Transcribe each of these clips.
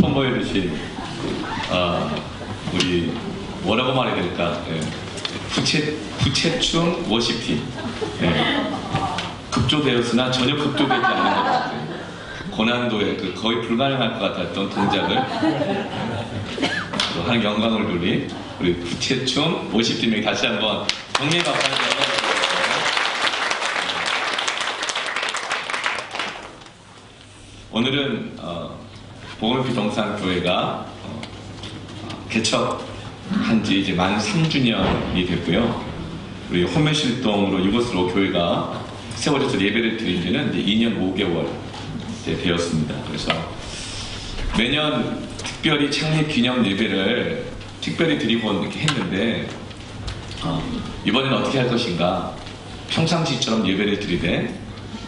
선보여 주신 우리 뭐라고 말해야 될까? 부채춤 워십팀. 급조되었으나 전혀 급조되지 않는 것 같아요. 고난도의 거의 불가능할 것 같았던 동작을 하는 영광을 돌린 우리 부채춤 워십팀에게 다시 한번 정리의 박수를 오늘은 복음의 동산교회가 개척한 지 이제 만 3주년이 됐고요. 우리 호매실동으로 이곳으로 교회가 세워져서 예배를 드린 지는 이제 2년 5개월 이제 되었습니다. 그래서 매년 특별히 창립 기념 예배를 특별히 드리고 이렇게 했는데 이번에는 어떻게 할 것인가? 평상시처럼 예배를 드리되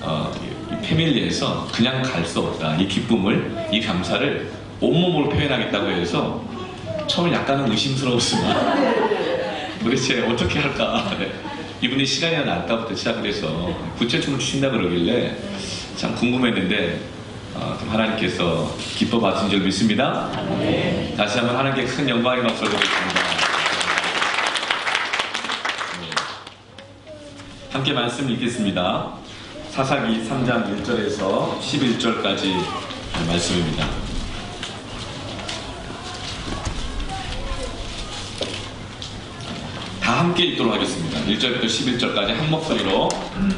이 패밀리에서 그냥 갈 수 없다. 이 기쁨을, 이 감사를 온몸으로 표현하겠다고 해서 처음에 약간은 의심스러웠으나 도대체 어떻게 할까? 이분이 시간이 날까부터 시작을 해서 부채춤을 추신다 그러길래 참 궁금했는데 좀 하나님께서 기뻐 받으신 줄 믿습니다. 다시 한번 하나님께 큰 영광의 박수를 드리겠습니다. 함께 말씀 읽겠습니다. 사사기 3장 1절에서 11절까지 말씀입니다. 다 함께 읽도록 하겠습니다. 1절부터 11절까지 한 목소리로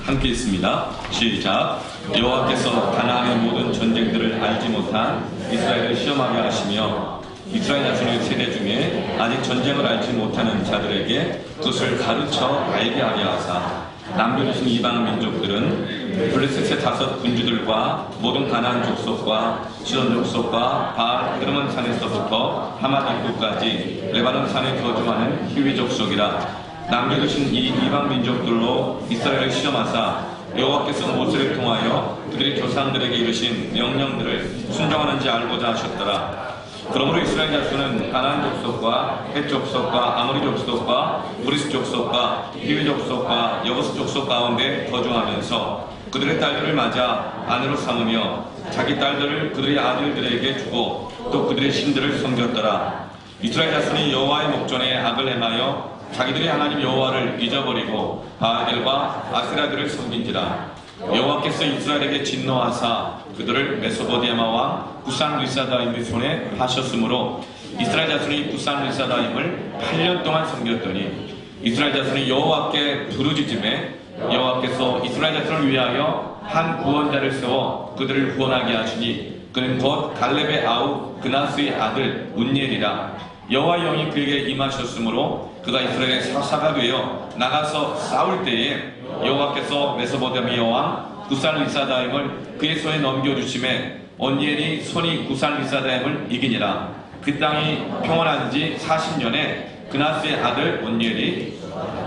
함께 읽습니다. 시작. 여호와께서 가나안의 모든 전쟁들을 알지 못한 이스라엘을 시험하게 하시며 이스라엘 자손의 세대 중에 아직 전쟁을 알지 못하는 자들에게 그것을 가르쳐 알게 하게 하사 남겨주신 이방 민족들은 블레셋의 5 군주들과 모든 가나안 족속과 시돈 족속과 바알 헤르몬 산에서부터 하맛 입구까지 레바논 산에 거주하는 히위 족속이라. 남겨주신 이 이방 민족들로 이스라엘을 시험하사 여호와께서 모세를 통하여 그들의 조상들에게 이르신 명령들을 순종하는지 알고자 하셨더라. 그러므로 이스라엘 자손은 가나안 족속과 헷 족속과 아모리 족속과 브리스 족속과 히위 족속과 여부스 족속 가운데 거주하면서 그들의 딸들을 맞아 아내로 삼으며 자기 딸들을 그들의 아들들에게 주고 또 그들의 신들을 섬겼더라. 이스라엘 자손이 여호와의 목전에 악을 행하여 자기들의 하나님 여호와를 잊어버리고 바알들과 아세라들을 섬긴지라. 여호와께서 이스라엘에게 진노하사 그들을 메소보디아마 왕 구산 리사다임의 손에 하셨으므로 이스라엘 자손이 구산 리사다임을 8년 동안 섬겼더니 이스라엘 자손이 여호와께 부르짖음에 여호와께서 이스라엘 자손을 위하여 한 구원자를 세워 그들을 구원하게 하시니 그는 곧 갈렙의 아우 그나스의 아들 운니엘이라. 여호와 영이 그에게 임하셨으므로 그가 이스라엘의 사사가 되어 나가서 싸울 때에 여호와께서 메소보다미아 왕 구산 리사다임을 그의 손에 넘겨주심에 온니엘이 손이 구산 리사다임을 이기니라. 그 땅이 평안한 지 40년에 그나스의 아들 온니엘이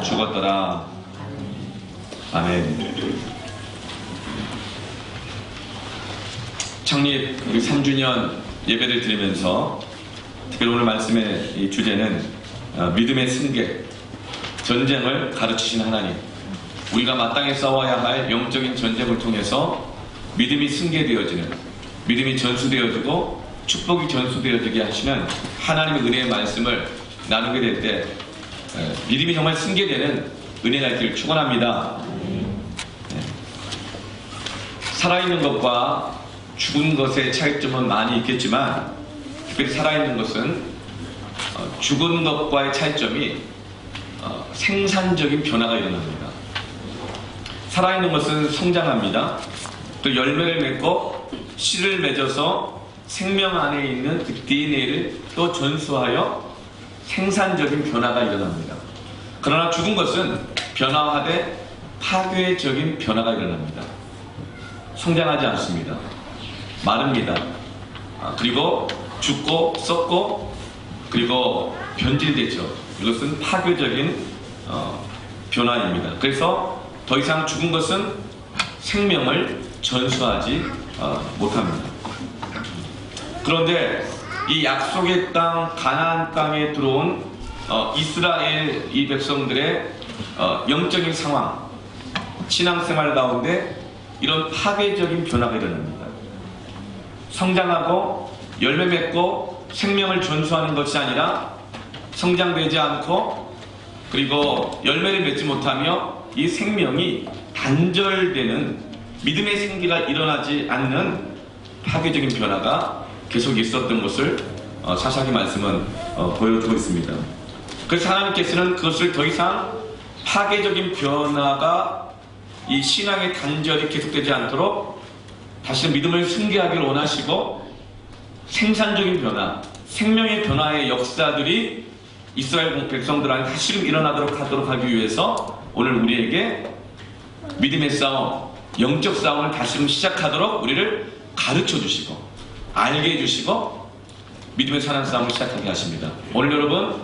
죽었더라. 아멘. 창립 우리 3주년 예배를 드리면서 특별히 오늘 말씀의 이 주제는 믿음의 승객, 전쟁을 가르치신 하나님, 우리가 마땅히 싸워야 할 영적인 전쟁을 통해서 믿음이 승계되어지는, 믿음이 전수되어지고 축복이 전수되어지게 하시는 하나님의 은혜의 말씀을 나누게 될 때 믿음이 정말 승계되는 은혜가 있기를 축원합니다. 살아있는 것과 죽은 것의 차이점은 많이 있겠지만 특별히 살아있는 것은 죽은 것과의 차이점이 생산적인 변화가 일어납니다. 살아있는 것은 성장합니다. 또 열매를 맺고 씨를 맺어서 생명 안에 있는 그 DNA를 또 전수하여 생산적인 변화가 일어납니다. 그러나 죽은 것은 변화하되 파괴적인 변화가 일어납니다. 성장하지 않습니다. 마릅니다. 그리고 죽고 썩고 그리고 변질되죠. 이것은 파괴적인 변화입니다. 그래서 더 이상 죽은 것은 생명을 전수하지 못합니다. 그런데 이 약속의 땅 가나안 땅에 들어온 이스라엘 이 백성들의 영적인 상황, 신앙생활 가운데 이런 파괴적인 변화가 일어납니다. 성장하고 열매 맺고 생명을 전수하는 것이 아니라 성장되지 않고 그리고 열매를 맺지 못하며 이 생명이 단절되는 믿음의 생기가 일어나지 않는 파괴적인 변화가 계속 있었던 것을 사사기 말씀은 보여주고 있습니다. 그래서 하나님께서는 그것을 더 이상 파괴적인 변화가 이 신앙의 단절이 계속되지 않도록 다시 믿음을 승계하기를 원하시고 생산적인 변화, 생명의 변화의 역사들이 이스라엘 백성들 안에 다시금 일어나도록 하기 위해서 오늘 우리에게 믿음의 싸움, 영적 싸움을 다시금 시작하도록 우리를 가르쳐 주시고 알게 해주시고 믿음의 사는 싸움을 시작하게 하십니다. 오늘 여러분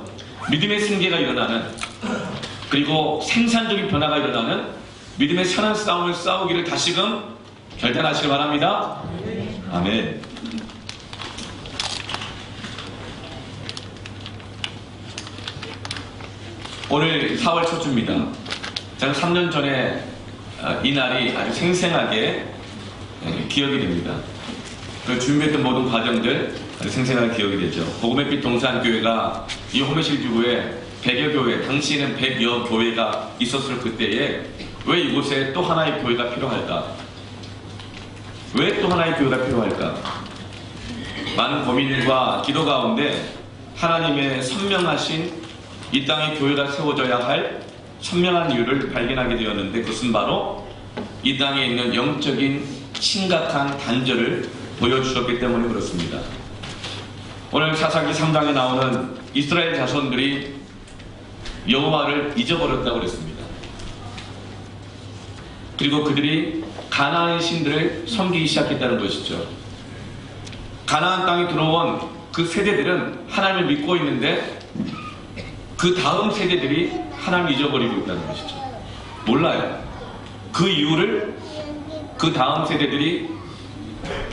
믿음의 승계가 일어나는 그리고 생산적인 변화가 일어나는 믿음의 선한 싸움을 싸우기를 다시금 결단하시길 바랍니다. 아멘. 오늘 4월 첫 주입니다. 저는 3년 전에 이 날이 아주 생생하게 기억이 됩니다. 그 준비했던 모든 과정들 아주 생생하게 기억이 되죠. 복음의 빛 동산교회가 이 호메실 지구에 100여 교회, 당시에는 100여 교회가 있었을 그때에 왜 이곳에 또 하나의 교회가 필요할까? 왜 또 하나의 교회가 필요할까? 많은 고민과 기도 가운데 하나님의 선명하신 이 땅에 교회가 세워져야 할 선명한 이유를 발견하게 되었는데 그것은 바로 이 땅에 있는 영적인 심각한 단절을 보여주셨기 때문에 그렇습니다. 오늘 사사기 3장에 나오는 이스라엘 자손들이 여호와를 잊어버렸다고 그랬습니다. 그리고 그들이 가나안의 신들을 섬기기 시작했다는 것이죠. 가나안 땅에 들어온 그 세대들은 하나님을 믿고 있는데 그 다음 세대들이 하나님을 잊어버리고 있다는 것이죠. 몰라요. 그 이유를 그 다음 세대들이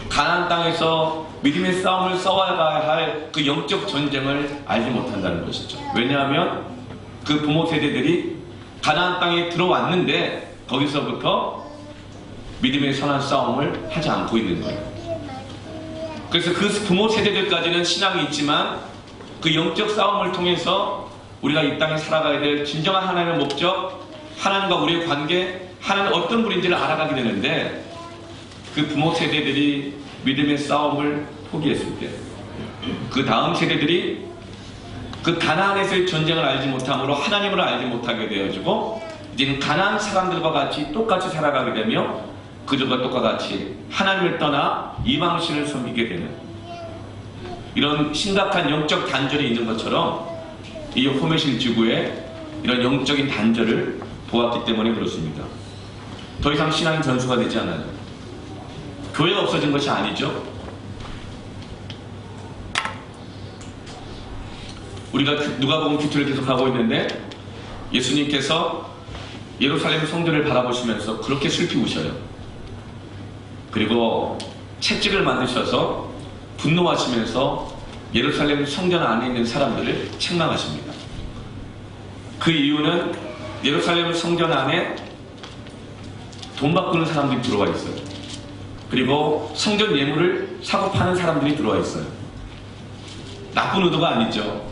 가나안 땅에서 믿음의 싸움을 싸워가야 할 그 영적 전쟁을 알지 못한다는 것이죠. 왜냐하면 그 부모 세대들이 가나안 땅에 들어왔는데 거기서부터 믿음의 선한 싸움을 하지 않고 있는 거예요. 그래서 그 부모 세대들까지는 신앙이 있지만 그 영적 싸움을 통해서 우리가 이 땅에 살아가야 될 진정한 하나님의 목적, 하나님과 우리의 관계, 하나님은 어떤 분인지를 알아가게 되는데 그 부모 세대들이 믿음의 싸움을 포기했을 때 그 다음 세대들이 그 가나안에서의 전쟁을 알지 못함으로 하나님을 알지 못하게 되어지고 이제는 가나안 사람들과 같이 똑같이 살아가게 되며 그들과 똑같이 하나님을 떠나 이방신을 섬기게 되는 이런 심각한 영적 단절이 있는 것처럼 이 호메실 지구에 이런 영적인 단절을 보았기 때문에 그렇습니다. 더 이상 신앙이 전수가 되지 않아요. 교회가 없어진 것이 아니죠. 우리가 누가복음 큐티를 계속하고 있는데 예수님께서 예루살렘 성전을 바라보시면서 그렇게 슬피 우셔요. 그리고 채찍을 만드셔서 분노하시면서 예루살렘 성전 안에 있는 사람들을 책망하십니다. 그 이유는 예루살렘 성전 안에 돈 바꾸는 사람들이 들어와 있어요. 그리고 성전 예물을 사고 파는 사람들이 들어와 있어요. 나쁜 의도가 아니죠.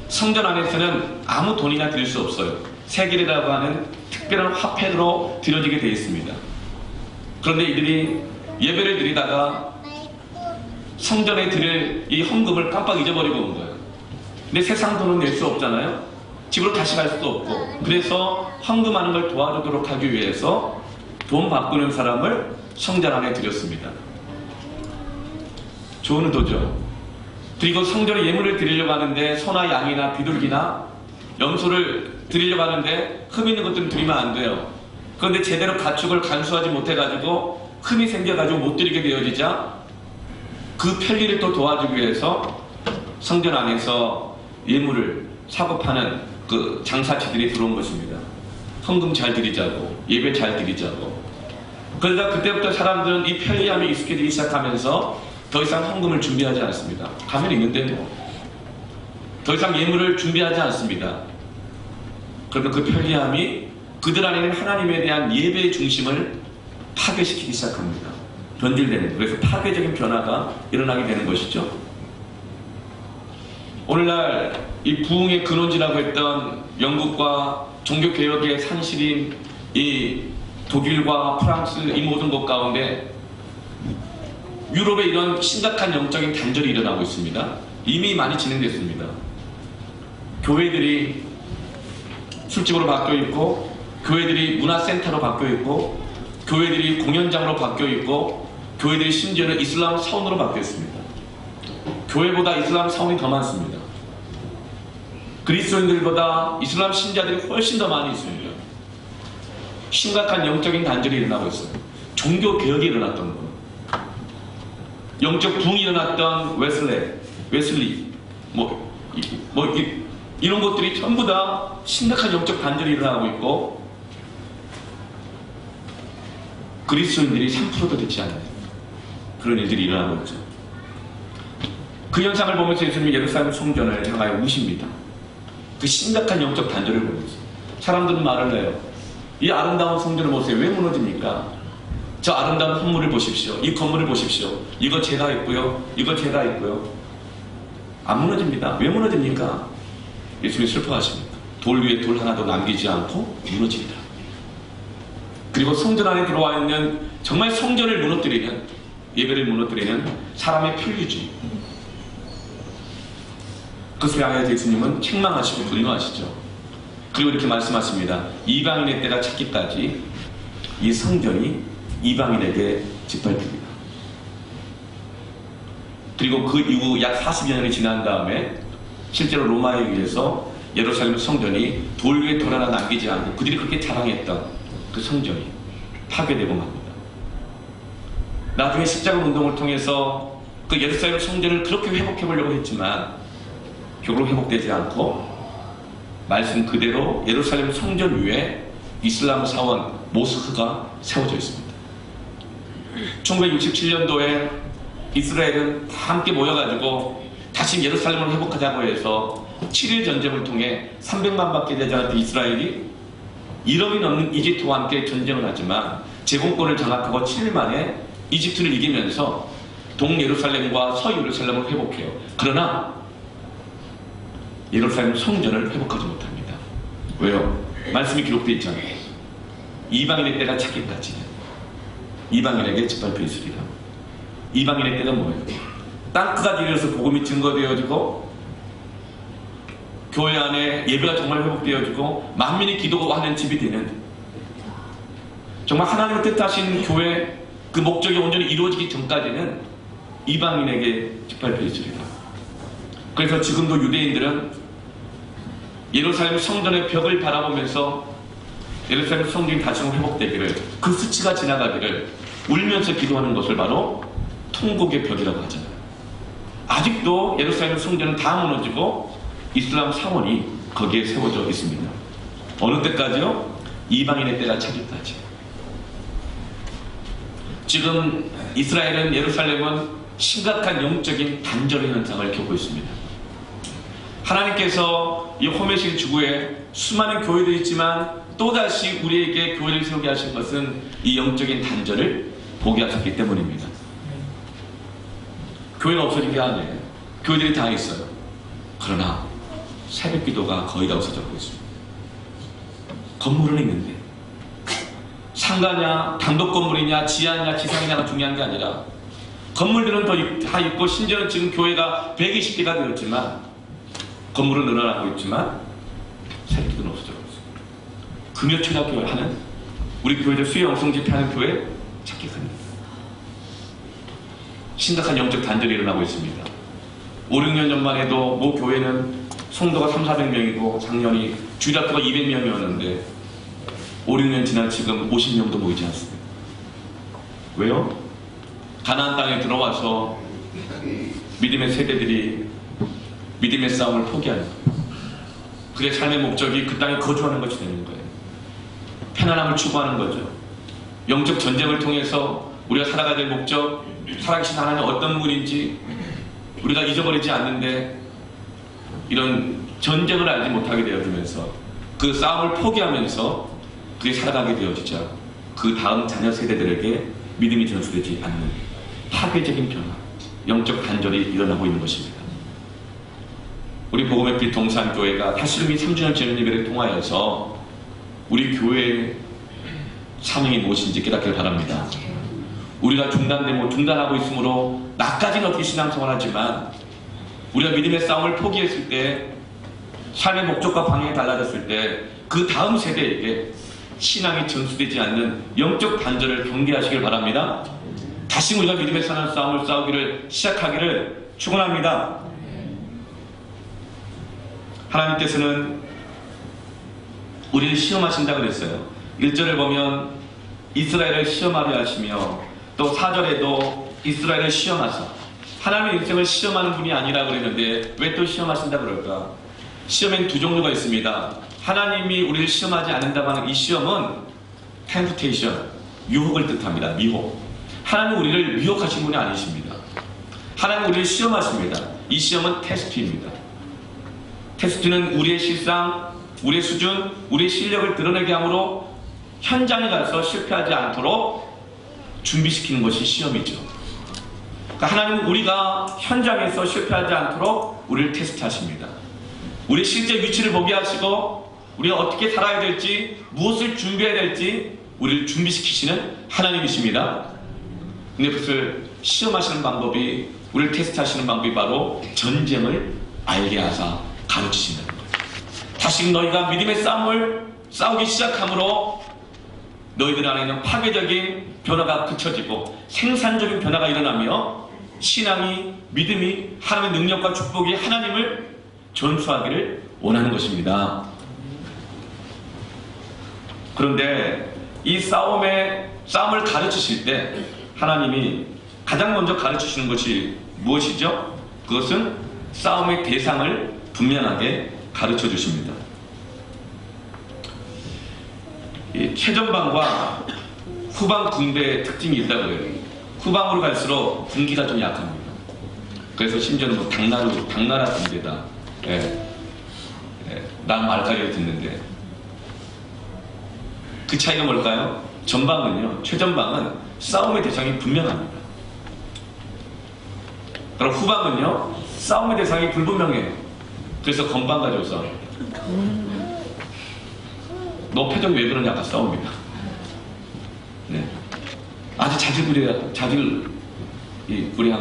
성전 안에서는 아무 돈이나 드릴 수 없어요. 세겔이라고 하는 특별한 화폐로 드려지게 되어 있습니다. 그런데 이들이 예배를 드리다가 성전에 드릴 이 헌금을 깜빡 잊어버리고 온 거예요. 근데 세상 돈은 낼 수 없잖아요. 집으로 다시 갈 수도 없고. 그래서 헌금하는 걸 도와주도록 하기 위해서 돈 바꾸는 사람을 성전 안에 드렸습니다. 좋은 의도죠. 그리고 성전에 예물을 드리려고 하는데 소나 양이나 비둘기나 염소를 드리려고 하는데 흠 있는 것들은 드리면 안 돼요. 그런데 제대로 가축을 간수하지 못해가지고 흠이 생겨가지고 못 드리게 되어지자 그 편리를 또 도와주기 위해서 성전 안에서 예물을 사고 파는 그 장사치들이 들어온 것입니다. 헌금 잘 드리자고, 예배 잘 드리자고. 그러다 그때부터 사람들은 이 편리함에 익숙해지기 시작하면서 더 이상 헌금을 준비하지 않습니다. 가면 있는데 뭐. 더 이상 예물을 준비하지 않습니다. 그러면 그 편리함이 그들 안에는 하나님에 대한 예배의 중심을 파괴시키기 시작합니다. 변질되는, 그래서 파괴적인 변화가 일어나게 되는 것이죠. 오늘날 이 부흥의 근원지라고 했던 영국과 종교개혁의 산실인 이 독일과 프랑스 이 모든 것 가운데 유럽에 이런 심각한 영적인 단절이 일어나고 있습니다. 이미 많이 진행됐습니다. 교회들이 술집으로 바뀌어 있고, 교회들이 문화센터로 바뀌어 있고, 교회들이 공연장으로 바뀌어 있고, 교회들이 심지어는 이슬람 사원으로 바뀌어 있습니다. 교회보다 이슬람 사원이 더 많습니다. 그리스도인들보다 이슬람 신자들이 훨씬 더 많이 있습니다. 심각한 영적인 단절이 일어나고 있어요. 종교 개혁이 일어났던 거, 영적 붕이 일어났던 웨슬리, 이런 것들이 전부 다 심각한 영적 단절이 일어나고 있고, 그리스도인들이 3%도 되지 않는 그런 일들이 일어나고 있죠. 그 현상을 보면서 예수님이 예루살렘 성전을 향하여 우십니다. 그 심각한 영적 단절을 보면서 사람들은 말을 해요. 이 아름다운 성전을 보세요. 왜 무너집니까? 저 아름다운 건물을 보십시오. 이 건물을 보십시오. 이거 제가 있고요. 이거 제가 있고요. 안 무너집니다. 왜 무너집니까? 예수님이 슬퍼하십니다. 돌 위에 돌 하나도 남기지 않고 무너진다. 그리고 성전 안에 들어와 있는, 정말 성전을 무너뜨리는, 예배를 무너뜨리는 사람의 편리주의, 그것을 향해 예수님은 책망하시고 분노하시죠. 그리고 이렇게 말씀하십니다. 이방인의 때가 찼기까지 이 성전이 이방인에게 짓밟힙니다. 그리고 그 이후 약 40여 년이 지난 다음에 실제로 로마에 의해서 예루살렘 성전이 돌 위에 돌 하나 남기지 않고 그들이 그렇게 자랑했던 그 성전이 파괴되고 맙니다. 나중에 십자가 운동을 통해서 그 예루살렘 성전을 그렇게 회복해 보려고 했지만 결국 회복되지 않고 말씀 그대로 예루살렘 성전 위에 이슬람 사원 모스크가 세워져 있습니다. 1967년도에 이스라엘은 다 함께 모여가지고 다시 예루살렘을 회복하자고 해서 7일 전쟁을 통해 300만 밖에 되지 않았던 이스라엘이 1억이 넘는 이집트와 함께 전쟁을 하지만 제공권을 장악하고 7일 만에 이집트를 이기면서 동예루살렘과 서예루살렘을 회복해요. 그러나 예루살렘 성전을 회복하지 못합니다. 왜요? 말씀이 기록되어 있잖아요. 이방인의 때가 차기까지 이방인에게 짓밟혀 있으리라. 이방인의 때가 뭐예요? 땅끝까지 이르러서 복음이 증거되어지고 교회 안에 예배가 정말 회복되어지고 만민이 기도하는 집이 되는, 정말 하나님의 뜻하신 교회 그 목적이 온전히 이루어지기 전까지는 이방인에게 짓밟혀 있으리라. 그래서 지금도 유대인들은 예루살렘 성전의 벽을 바라보면서 예루살렘 성전이 다시 회복되기를, 그 수치가 지나가기를 울면서 기도하는 것을 바로 통곡의 벽이라고 하잖아요. 아직도 예루살렘 성전은 다 무너지고 이슬람 사원이 거기에 세워져 있습니다. 어느 때까지요? 이방인의 때가 차기까지. 지금 이스라엘은, 예루살렘은 심각한 영적인 단절의 현상을 겪고 있습니다. 하나님께서 이 호메실 지구에 수많은 교회들이 있지만 또다시 우리에게 교회를 세우게 하신 것은 이 영적인 단절을 보게 하셨기 때문입니다. 교회가 없어진 게 아니에요. 교회들이 다 있어요. 그러나 새벽 기도가 거의 다 없어졌고 있습니다. 건물은 있는데 상가냐, 단독 건물이냐, 지하냐, 지상이냐가 중요한 게 아니라 건물들은 다 있고 심지어는 지금 교회가 120개가 되었지만 건물은 늘어나고 있지만 새벽 기도는 없어졌고 있습니다. 금요초등학교 하는 우리 교회들 수요 영성 집회하는 교회 찾기 큽니다. 심각한 영적 단절이 일어나고 있습니다. 5, 6년 전만 해도 모 교회는 성도가 3, 400명이고 작년이 주일학교가 200명이었는데 5, 6년 지난 지금 50명도 모이지 않습니다. 왜요? 가나안 땅에 들어와서 믿음의 세대들이 믿음의 싸움을 포기하는 거예요. 그의 삶의 목적이 그 땅에 거주하는 것이 되는 거예요. 편안함을 추구하는 거죠. 영적 전쟁을 통해서 우리가 살아가야 될 목적, 살아계신 하나님 어떤 분인지 우리가 잊어버리지 않는데 이런 전쟁을 알지 못하게 되어지면서 그 싸움을 포기하면서 그게 살아가게 되어지자 그 다음 자녀 세대들에게 믿음이 전수되지 않는 파괴적인 변화, 영적 단절이 일어나고 있는 것입니다. 우리 복음의 빛 동산교회가 다시금 이 3주년 재년 예배를 통하여서 우리 교회의 사명이 무엇인지 깨닫기를 바랍니다. 우리가 중단하고 있으므로 나까지는 어떻게 신앙생활하지만 우리가 믿음의 싸움을 포기했을 때, 삶의 목적과 방향이 달라졌을 때 그 다음 세대에게 신앙이 전수되지 않는 영적 단절을 경계하시길 바랍니다. 다시 우리가 믿음의 싸움을 싸우기를 시작하기를 축원합니다. 하나님께서는 우리를 시험하신다고 그랬어요. 1절을 보면 이스라엘을 시험하려 하시며, 또 4절에도 이스라엘을 시험하사, 하나님의 인생을 시험하는 분이 아니라고 그랬는데 왜 또 시험하신다 그럴까? 시험엔 두 종류가 있습니다. 하나님이 우리를 시험하지 않는다고 하는 이 시험은 temptation, 유혹을 뜻합니다. 미혹. 하나님은 우리를 미혹하신 분이 아니십니다. 하나님은 우리를 시험하십니다. 이 시험은 테스트입니다. 테스트는 우리의 실상, 우리의 수준, 우리의 실력을 드러내게 함으로 현장에 가서 실패하지 않도록 준비시키는 것이 시험이죠. 그러니까 하나님은 우리가 현장에서 실패하지 않도록 우리를 테스트하십니다. 우리 실제 위치를 보게 하시고 우리가 어떻게 살아야 될지, 무엇을 준비해야 될지 우리를 준비시키시는 하나님이십니다. 근데 그것을 시험하시는 방법이, 우리를 테스트하시는 방법이 바로 전쟁을 알게 하사 가르치신다는 거예요. 다시 너희가 믿음의 싸움을 싸우기 시작함으로 너희들 안에 있는 파괴적인 변화가 그쳐지고 생산적인 변화가 일어나며 신앙이, 믿음이, 하나님의 능력과 축복이 하나님을 전수하기를 원하는 것입니다. 그런데 이 싸움을 가르치실 때 하나님이 가장 먼저 가르치시는 것이 무엇이죠? 그것은 싸움의 대상을 분명하게 가르쳐 주십니다. 이 최전방과 후방 군대의 특징이 있다고 해요. 후방으로 갈수록 군기가 좀 약합니다. 그래서 심지어는 뭐 당나라 군대다. 난 말까지 듣는데 그 차이가 뭘까요? 전방은요, 최전방은 싸움의 대상이 분명합니다. 그럼 후방은요, 싸움의 대상이 불분명해요. 그래서 건방 가지고 싸워요. 너 표정이 왜 그러냐? 아까 싸웁니다. 네. 아주 자질구레한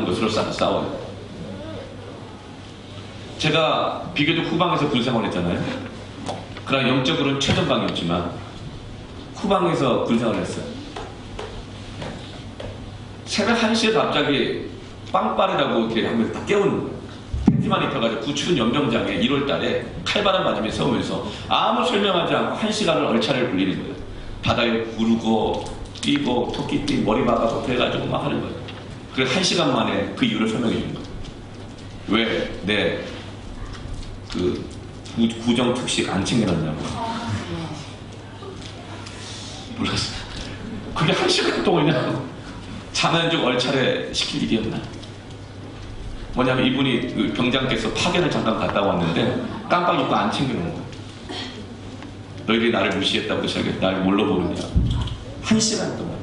것으로 싸워요. 제가 비교적 후방에서 군생활을 했잖아요. 그러나 영적으로는 최전방이었지만 후방에서 군생활을 했어요. 새벽 1시에 갑자기 빵빠르다고 이렇게 하면 딱 깨우는 거예요. 팬티만 입혀가지고 구축은 연병장에 1월달에 칼바람 맞으며 세우면서 아무 설명하지 않고 1시간을 얼차례를 굴리는 거예요. 바다에 구르고 뛰고 토끼띠 머리 박아서 그래가지고 막 하는 거예요. 그래서 1시간 만에 그 이유를 설명해 주는 거예요. 왜 내 그 구정특식 안 챙겨놨냐고. 몰랐어요. 그게 1시간 동안이냐고. 자면 좀 얼차례 시킬 일이었나? 뭐냐면 이분이 그 병장께서 파견을 잠깐 갔다 왔는데 깜빡 잊고 안 챙겨놓은 거예요. 너희들이 나를 무시했다고 저렇게 나를 뭘로 모르냐. 1시간 동안.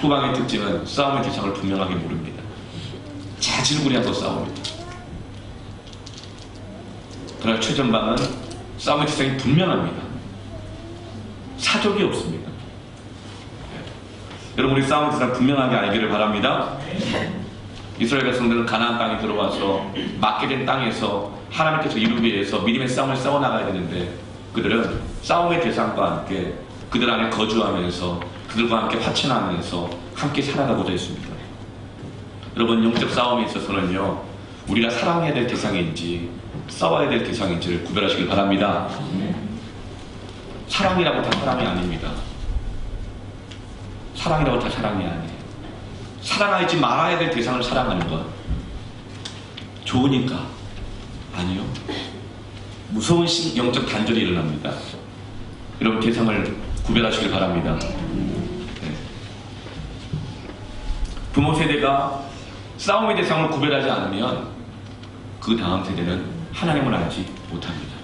후방의 특징은 싸움의 대상을 분명하게 모릅니다. 자질구레하고 싸웁니다. 그러나 최전방은 싸움의 대상이 분명합니다. 사족이 없습니다. 여러분, 우리 싸움의 대상 분명하게 알기를 바랍니다. 이스라엘 백성들은 가나안 땅에 들어와서 맡게 된 땅에서 하나님께서 이루기 위해서 믿음의 싸움을 싸워나가야 되는데, 그들은 싸움의 대상과 함께 그들 안에 거주하면서 그들과 함께 화친하면서 함께 살아가고자 했습니다. 여러분, 영적 싸움에 있어서는요, 우리가 사랑해야 될 대상인지 싸워야 될 대상인지를 구별하시길 바랍니다. 사랑이라고 다 사랑이 아닙니다. 사랑이라고 다 사랑이 아니에요. 사랑하지 말아야 될 대상을 사랑하는 것 좋으니까? 아니요. 무서운 영적 단절이 일어납니다. 여러분, 대상을 구별하시길 바랍니다. 네. 부모 세대가 싸움의 대상을 구별하지 않으면 그 다음 세대는 하나님을 알지 못합니다.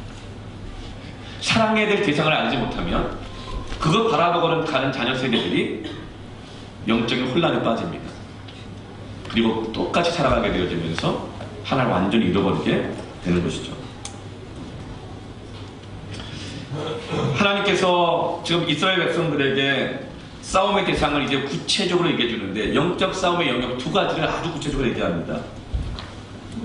사랑해야 될 대상을 알지 못하면 그거 바라보고는 가는 자녀 세대들이 영적인 혼란에 빠집니다. 그리고 똑같이 살아가게 되어지면서 하나를 완전히 잃어버리게 되는 것이죠. 하나님께서 지금 이스라엘 백성들에게 싸움의 대상을 이제 구체적으로 얘기해 주는데, 영적 싸움의 영역 두 가지를 아주 구체적으로 얘기합니다.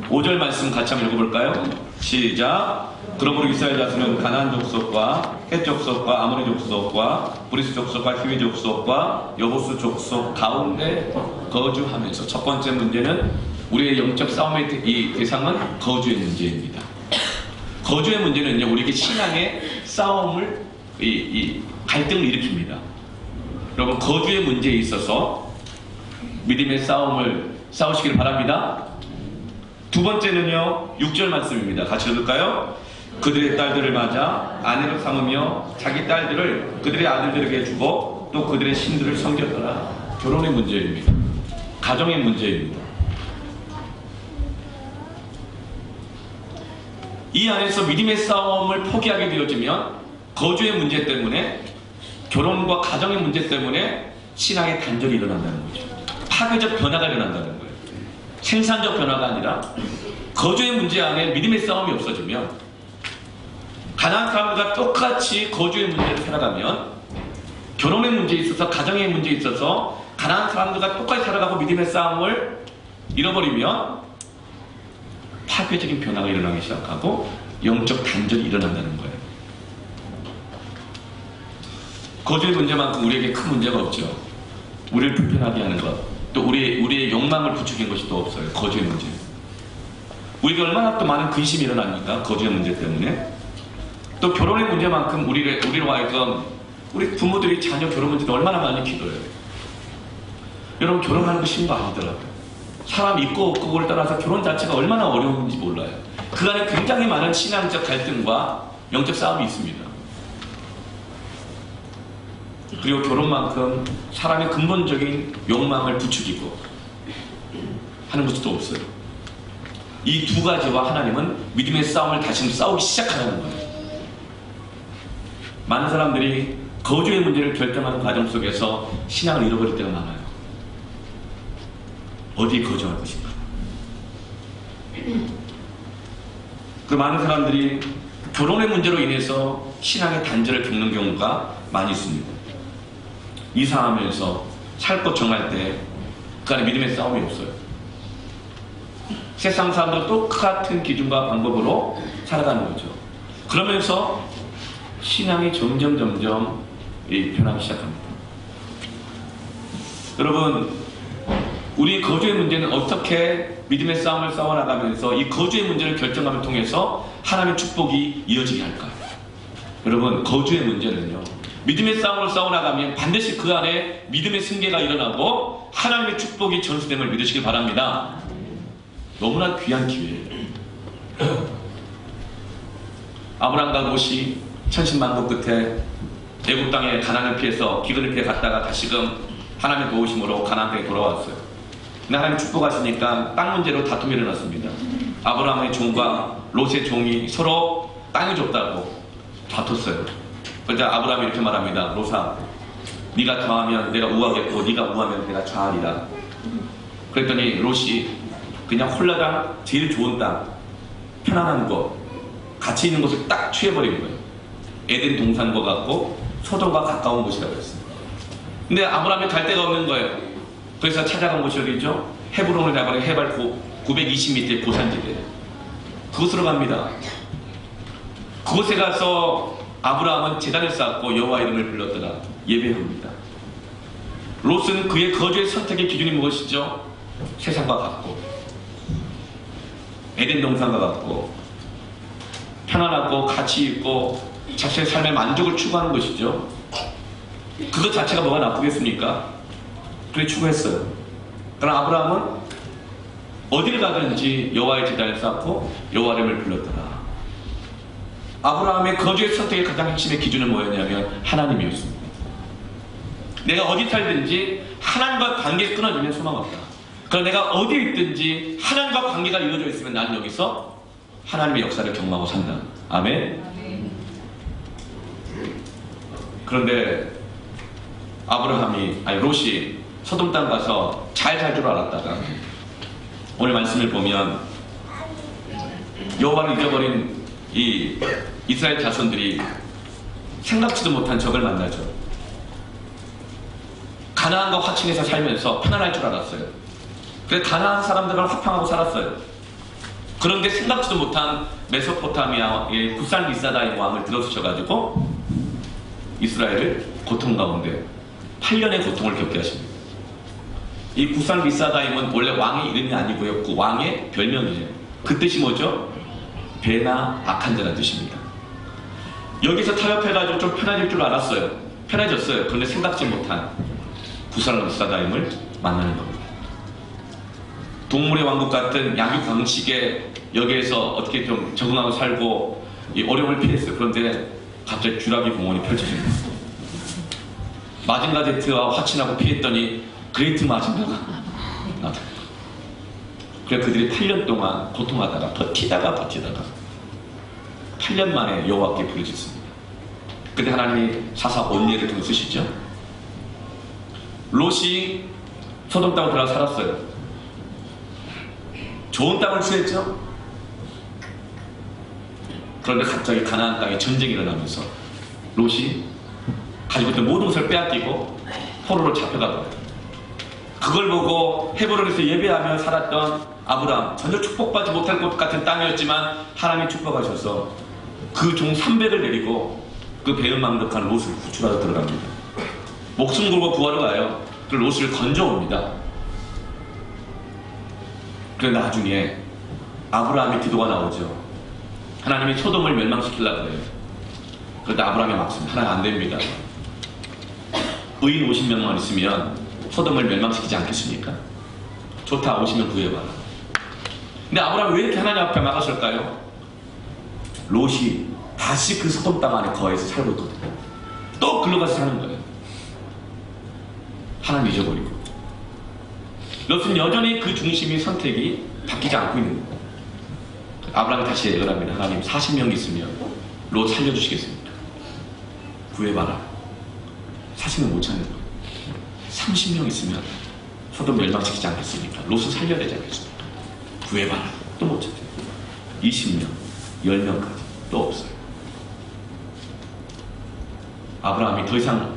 5절 말씀 같이 한번 읽어볼까요? 시작. 그러므로 이스라엘 자손은 가나안 족속과 헷 족속과 아모리 족속과 브리스 족속과 히위 족속과 여보스 족속 가운데 거주하면서, 첫 번째 문제는 우리의 영적 싸움의 이 대상은 거주의 문제입니다. 거주의 문제는요, 우리에게 신앙의 싸움을, 이 갈등을 일으킵니다. 여러분, 거주의 문제에 있어서 믿음의 싸움을 싸우시길 바랍니다. 두 번째는요, 6절 말씀입니다. 같이 읽을까요? 그들의 딸들을 맞아 아내로 삼으며 자기 딸들을 그들의 아들들에게 주고 또 그들의 신들을 섬겼더라. 결혼의 문제입니다. 가정의 문제입니다. 이 안에서 믿음의 싸움을 포기하게 되어지면 거주의 문제 때문에, 결혼과 가정의 문제 때문에 신앙의 단절이 일어난다는 거죠. 파괴적 변화가 일어난다는 거예요. 생산적 변화가 아니라 거주의 문제 안에 믿음의 싸움이 없어지면, 가난한 사람들과 똑같이 거주의 문제를 살아가면, 결혼의 문제에 있어서, 가정의 문제에 있어서 가난한 사람들과 똑같이 살아가고 믿음의 싸움을 잃어버리면 파괴적인 변화가 일어나기 시작하고 영적 단절이 일어난다는 거예요. 거주의 문제만큼 우리에게 큰 문제가 없죠. 우리를 불편하게 하는 것, 또 우리의 욕망을 부추긴 것이 또 없어요. 거주의 문제. 우리가 얼마나 또 많은 근심이 일어납니까? 거주의 문제 때문에. 또 결혼의 문제만큼 우리로 하여금, 우리 부모들이 자녀 결혼 문제도 얼마나 많이 기도해요. 여러분, 결혼하는 거 쉬운 거 아니더라고요. 사람 있고 없고를 따라서 결혼 자체가 얼마나 어려운지 몰라요. 그 안에 굉장히 많은 신앙적 갈등과 영적 싸움이 있습니다. 그리고 결혼만큼 사람의 근본적인 욕망을 부추기고 하는 것도 없어요. 이 두 가지와 하나님은 믿음의 싸움을 다시 싸우기 시작하는 거예요. 많은 사람들이 거주의 문제를 결정하는 과정 속에서 신앙을 잃어버릴 때가 많아요. 어디에 거주할 것인가? 그 많은 사람들이 결혼의 문제로 인해서 신앙의 단절을 겪는 경우가 많이 있습니다. 이사하면서 살 것 정할 때 그 안에 믿음의 싸움이 없어요. 세상 사람들 똑같은 기준과 방법으로 살아가는 거죠. 그러면서 신앙이 점점 변하기 시작합니다. 여러분, 우리 거주의 문제는 어떻게 믿음의 싸움을 싸워나가면서 이 거주의 문제를 결정함을 통해서 하나님의 축복이 이어지게 할까요? 여러분, 거주의 문제는요, 믿음의 싸움을 싸워나가면 반드시 그 안에 믿음의 승계가 일어나고 하나님의 축복이 전수됨을 믿으시길 바랍니다. 너무나 귀한 기회예요. 아브라함과 롯이 천신만고 끝에 애굽 땅에 가나안을 피해서 기근을 피해 갔다가 다시금 하나님의 도우심으로 가나안 땅에 돌아왔어요. 근데 하나님 축복하시니까 땅 문제로 다툼이 일어났습니다. 아브라함의 종과 롯의 종이 서로 땅이 좁다고 다퉜어요. 그래서 아브라함이 이렇게 말합니다. 롯아, 네가 좌하면 내가 우하겠고 네가 우하면 내가 좌하리라. 그랬더니 롯이 그냥 홀라당 제일 좋은 땅, 편안한 곳, 같이 있는 곳을 딱 취해버린 거예요. 에덴 동산과 같고 소돔과 가까운 곳이라고 했어요. 근데 아브라함이 갈 데가 없는 거예요. 그래서 찾아간 곳이 어디죠? 헤브론을 잡아서 해발 920m의 고산지대, 그곳으로 갑니다. 그곳에 가서 아브라함은 제단을 쌓고 여호와 이름을 불렀더라 예배합니다. 롯은 그의 거주의 선택의 기준이 무엇이죠? 세상과 같고 에덴 동산과 같고 편안하고 가치 있고 자신의 삶의 만족을 추구하는 것이죠. 그것 자체가 뭐가 나쁘겠습니까? 그래 추구했어요. 그러나 아브라함은 어디를 가든지 여호와의 제단을 쌓고 여호와 이름을 불렀더라. 아브라함의 거주의 선택의 가장 핵심의 기준은 뭐였냐면 하나님이었습니다. 내가 어디 살든지 하나님과 관계가 끊어지면 소망 없다. 그럼 내가 어디 있든지 하나님과 관계가 이루어져 있으면 나는 여기서 하나님의 역사를 경험하고 산다. 아멘. 그런데 롯이 소돔 땅 가서 잘 살 줄 알았다가 오늘 말씀을 보면 여호와를 잊어버린 이 이스라엘 자손들이 생각지도 못한 적을 만나죠. 가나안과 화친해서 살면서 편안할 줄 알았어요. 그래서 가나안 사람들과 화평하고 살았어요. 그런데 생각지도 못한 메소포타미아의 구산 리사다임 왕을 들어서셔가지고 이스라엘을 고통 가운데 8년의 고통을 겪게 하십니다. 이 구산 리사다임은 원래 왕의 이름이 아니고요, 그 왕의 별명이에요. 그 뜻이 뭐죠? 배나 악한 자라는 뜻입니다. 여기서 타협해가지고 좀 편해질 줄 알았어요. 편해졌어요. 그런데 생각지 못한 구산 리사다임을 만나는 겁니다. 동물의 왕국 같은 양육 방식에 여기에서 어떻게 좀 적응하고 살고 이 어려움을 피했어요. 그런데 갑자기 쥐라기 공원이 펼쳐집니다. 마징가 제트와 화친하고 피했더니 그레이트 마징가가 나타납니다. 그래서 그들이 8년 동안 고통하다가 버티다가 8년 만에 여호와께 부르짖습니다. 그때 하나님이 사사 온니엘을 통해 쓰시죠. 롯이 소돔 땅으로 들어가 살았어요. 좋은 땅을 취했죠. 그런데 갑자기 가나안 땅에 전쟁이 일어나면서 롯이 가지고 있던 모든 것을 빼앗기고 포로로 잡혀가더라고요. 그걸 보고 헤브론에서 예배하며 살았던 아브라함, 전혀 축복받지 못할 것 같은 땅이었지만 하나님이 축복하셔서 그 종 300을 데리고 그 배은망덕한 롯을 구출하러 들어갑니다. 목숨 걸고 구하러 가요. 그 롯을 건져옵니다. 그래 나중에 아브라함의 기도가 나오죠. 하나님이 소돔을 멸망시키려고 그래요. 그런데 아브라함이 막습니다. 하나님 안 됩니다. 의인 50명만 있으면 소돔을 멸망시키지 않겠습니까? 좋다, 50명 구해봐라. 근데 아브라함이 왜 이렇게 하나님 앞에 막았을까요? 롯이 다시 그 소돔 땅 안에 거해서 살고 있거든요. 또 글로 가서 사는 거예요. 하나님 잊어버리고. 롯은 여전히 그 중심이 선택이 바뀌지 않고 있는 거예요. 아브라함이 다시 얘기를 합니다. 하나님 40명 있으면 롯 살려주시겠습니까? 구해봐라. 40명 못 찾는 거예요. 30명 있으면 소돔 멸망시키지 않겠습니까? 롯을 살려야 되지 않겠습니까? 구해봐라. 또 못 찾아요. 20명, 10명까지 또 없어요. 아브라함이 더 이상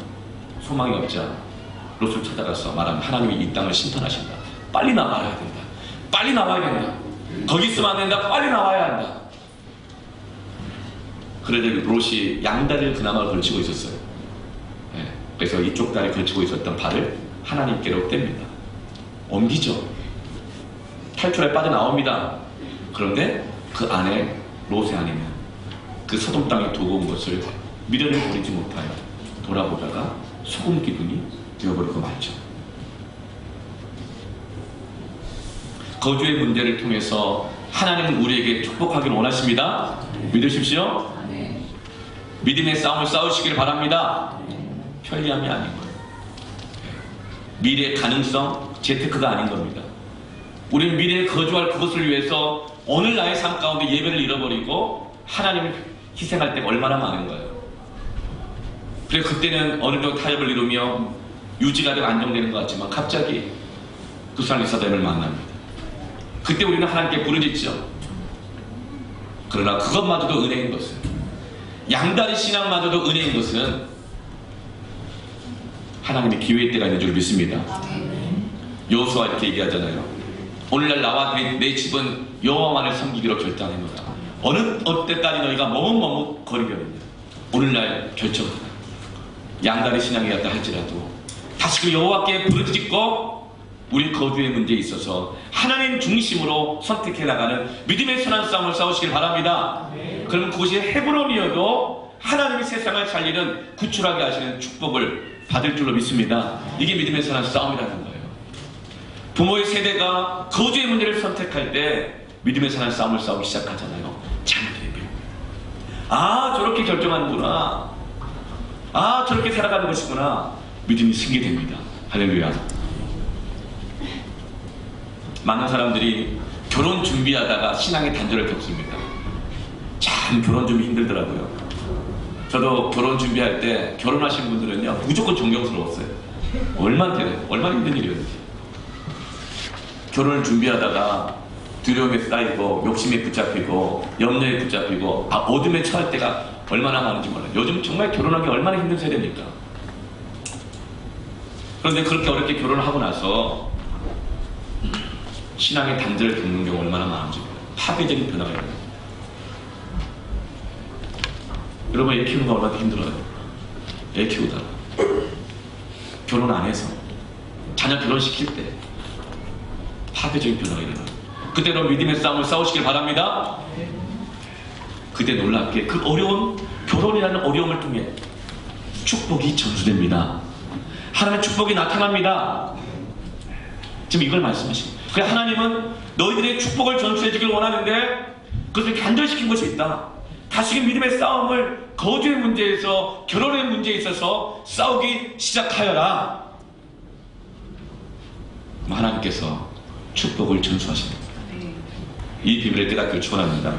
소망이 없자 롯을 찾아가서 말하면 하나님이 이 땅을 심판하신다. 빨리 나와야 된다. 빨리 나와야 된다. 거기 있으면 안 된다. 빨리 나와야 한다. 그래도 롯이 양다리를 그나마 걸치고 있었어요. 네. 그래서 이쪽 다리 걸치고 있었던 발을 하나님께로 뗍니다. 옮기죠. 탈출에 빠져나옵니다. 그런데 그 안에 롯의 안에는 그 소돔 땅에 두고 온 것을 미련을 버리지 못하여 돌아보다가 소금 기둥이 되어버리고 말죠. 거주의 문제를 통해서 하나님은 우리에게 축복하기를 원하십니다. 믿으십시오. 믿음의 싸움을 싸우시길 바랍니다. 편리함이 아닌 거예요. 미래의 가능성, 재테크가 아닌 겁니다. 우리는 미래에 거주할 그것을 위해서 오늘 나의 삶 가운데 예배를 잃어버리고 하나님을 희생할 때가 얼마나 많은 거예요. 그래서 그때는 어느 정도 타협을 이루며 유지가 되고 안정되는 것 같지만 갑자기 구산 리사다임을 만납니다. 그때 우리는 하나님께 부르짖죠. 그러나 그것마저도 은혜인 것은, 양다리 신앙마저도 은혜인 것은 하나님의 기회의 때가 있는 줄 믿습니다. 여호수아 이렇게 얘기하잖아요. 오늘날 나와 내 집은 여호와만을 섬기기로 결단했노라. 어느 때까지 너희가 머뭇머뭇거리겠느냐. 오늘날 결정하라. 양다리 신앙이었다 할지라도 다시금 여호와께 부르짖고 우리 거주의 문제에 있어서 하나님 중심으로 선택해 나가는 믿음의 선한 싸움을 싸우시길 바랍니다. 그럼 그것이 헤브론이어도 하나님이 세상을 살리는 구출하게 하시는 축복을 받을 줄로 믿습니다. 이게 믿음의 선한 싸움이라는 거예요. 부모의 세대가 거주의 문제를 선택할 때 믿음의 선한 싸움을 싸우기 시작하잖아요. 잘못된 배웁니다. 아, 저렇게 결정하는구나. 아, 저렇게 살아가는 것이구나. 믿음이 승계됩니다. 할렐루야. 많은 사람들이 결혼 준비하다가 신앙의 단절을 겪습니다. 참 결혼 준비 힘들더라고요. 저도 결혼 준비할 때 결혼하신 분들은요 무조건 존경스러웠어요. 얼마나 힘든 일이었는지. 결혼을 준비하다가 두려움에 쌓이고 욕심에 붙잡히고 염려에 붙잡히고 어둠에 처할 때가 얼마나 많은지 몰라요. 요즘 정말 결혼하기 얼마나 힘든 세대입니까? 그런데 그렇게 어렵게 결혼을 하고 나서 신앙의 단절을 겪는 경우 얼마나 많은지 몰라요. 파괴적인 변화가 일어나요. 여러분, 애 키우는 거 얼마나 힘들어요. 애 키우다가 결혼 안 해서 자녀 결혼시킬 때 파괴적인 변화가 일어나요. 그때로 믿음의 싸움을 싸우시길 바랍니다. 그때 놀랍게 그 어려운 결혼이라는 어려움을 통해 축복이 전수됩니다. 하나님의 축복이 나타납니다. 지금 이걸 말씀하시고, 그래, 하나님은 너희들의 축복을 전수해 주길 원하는데 그것을 단절시킨 것이 있다. 다시금 믿음의 싸움을 거주의 문제에서, 결혼의 문제에 있어서 싸우기 시작하여라. 하나님께서 축복을 전수하십니다. 이 비밀을 깨닫기를 축원합니다.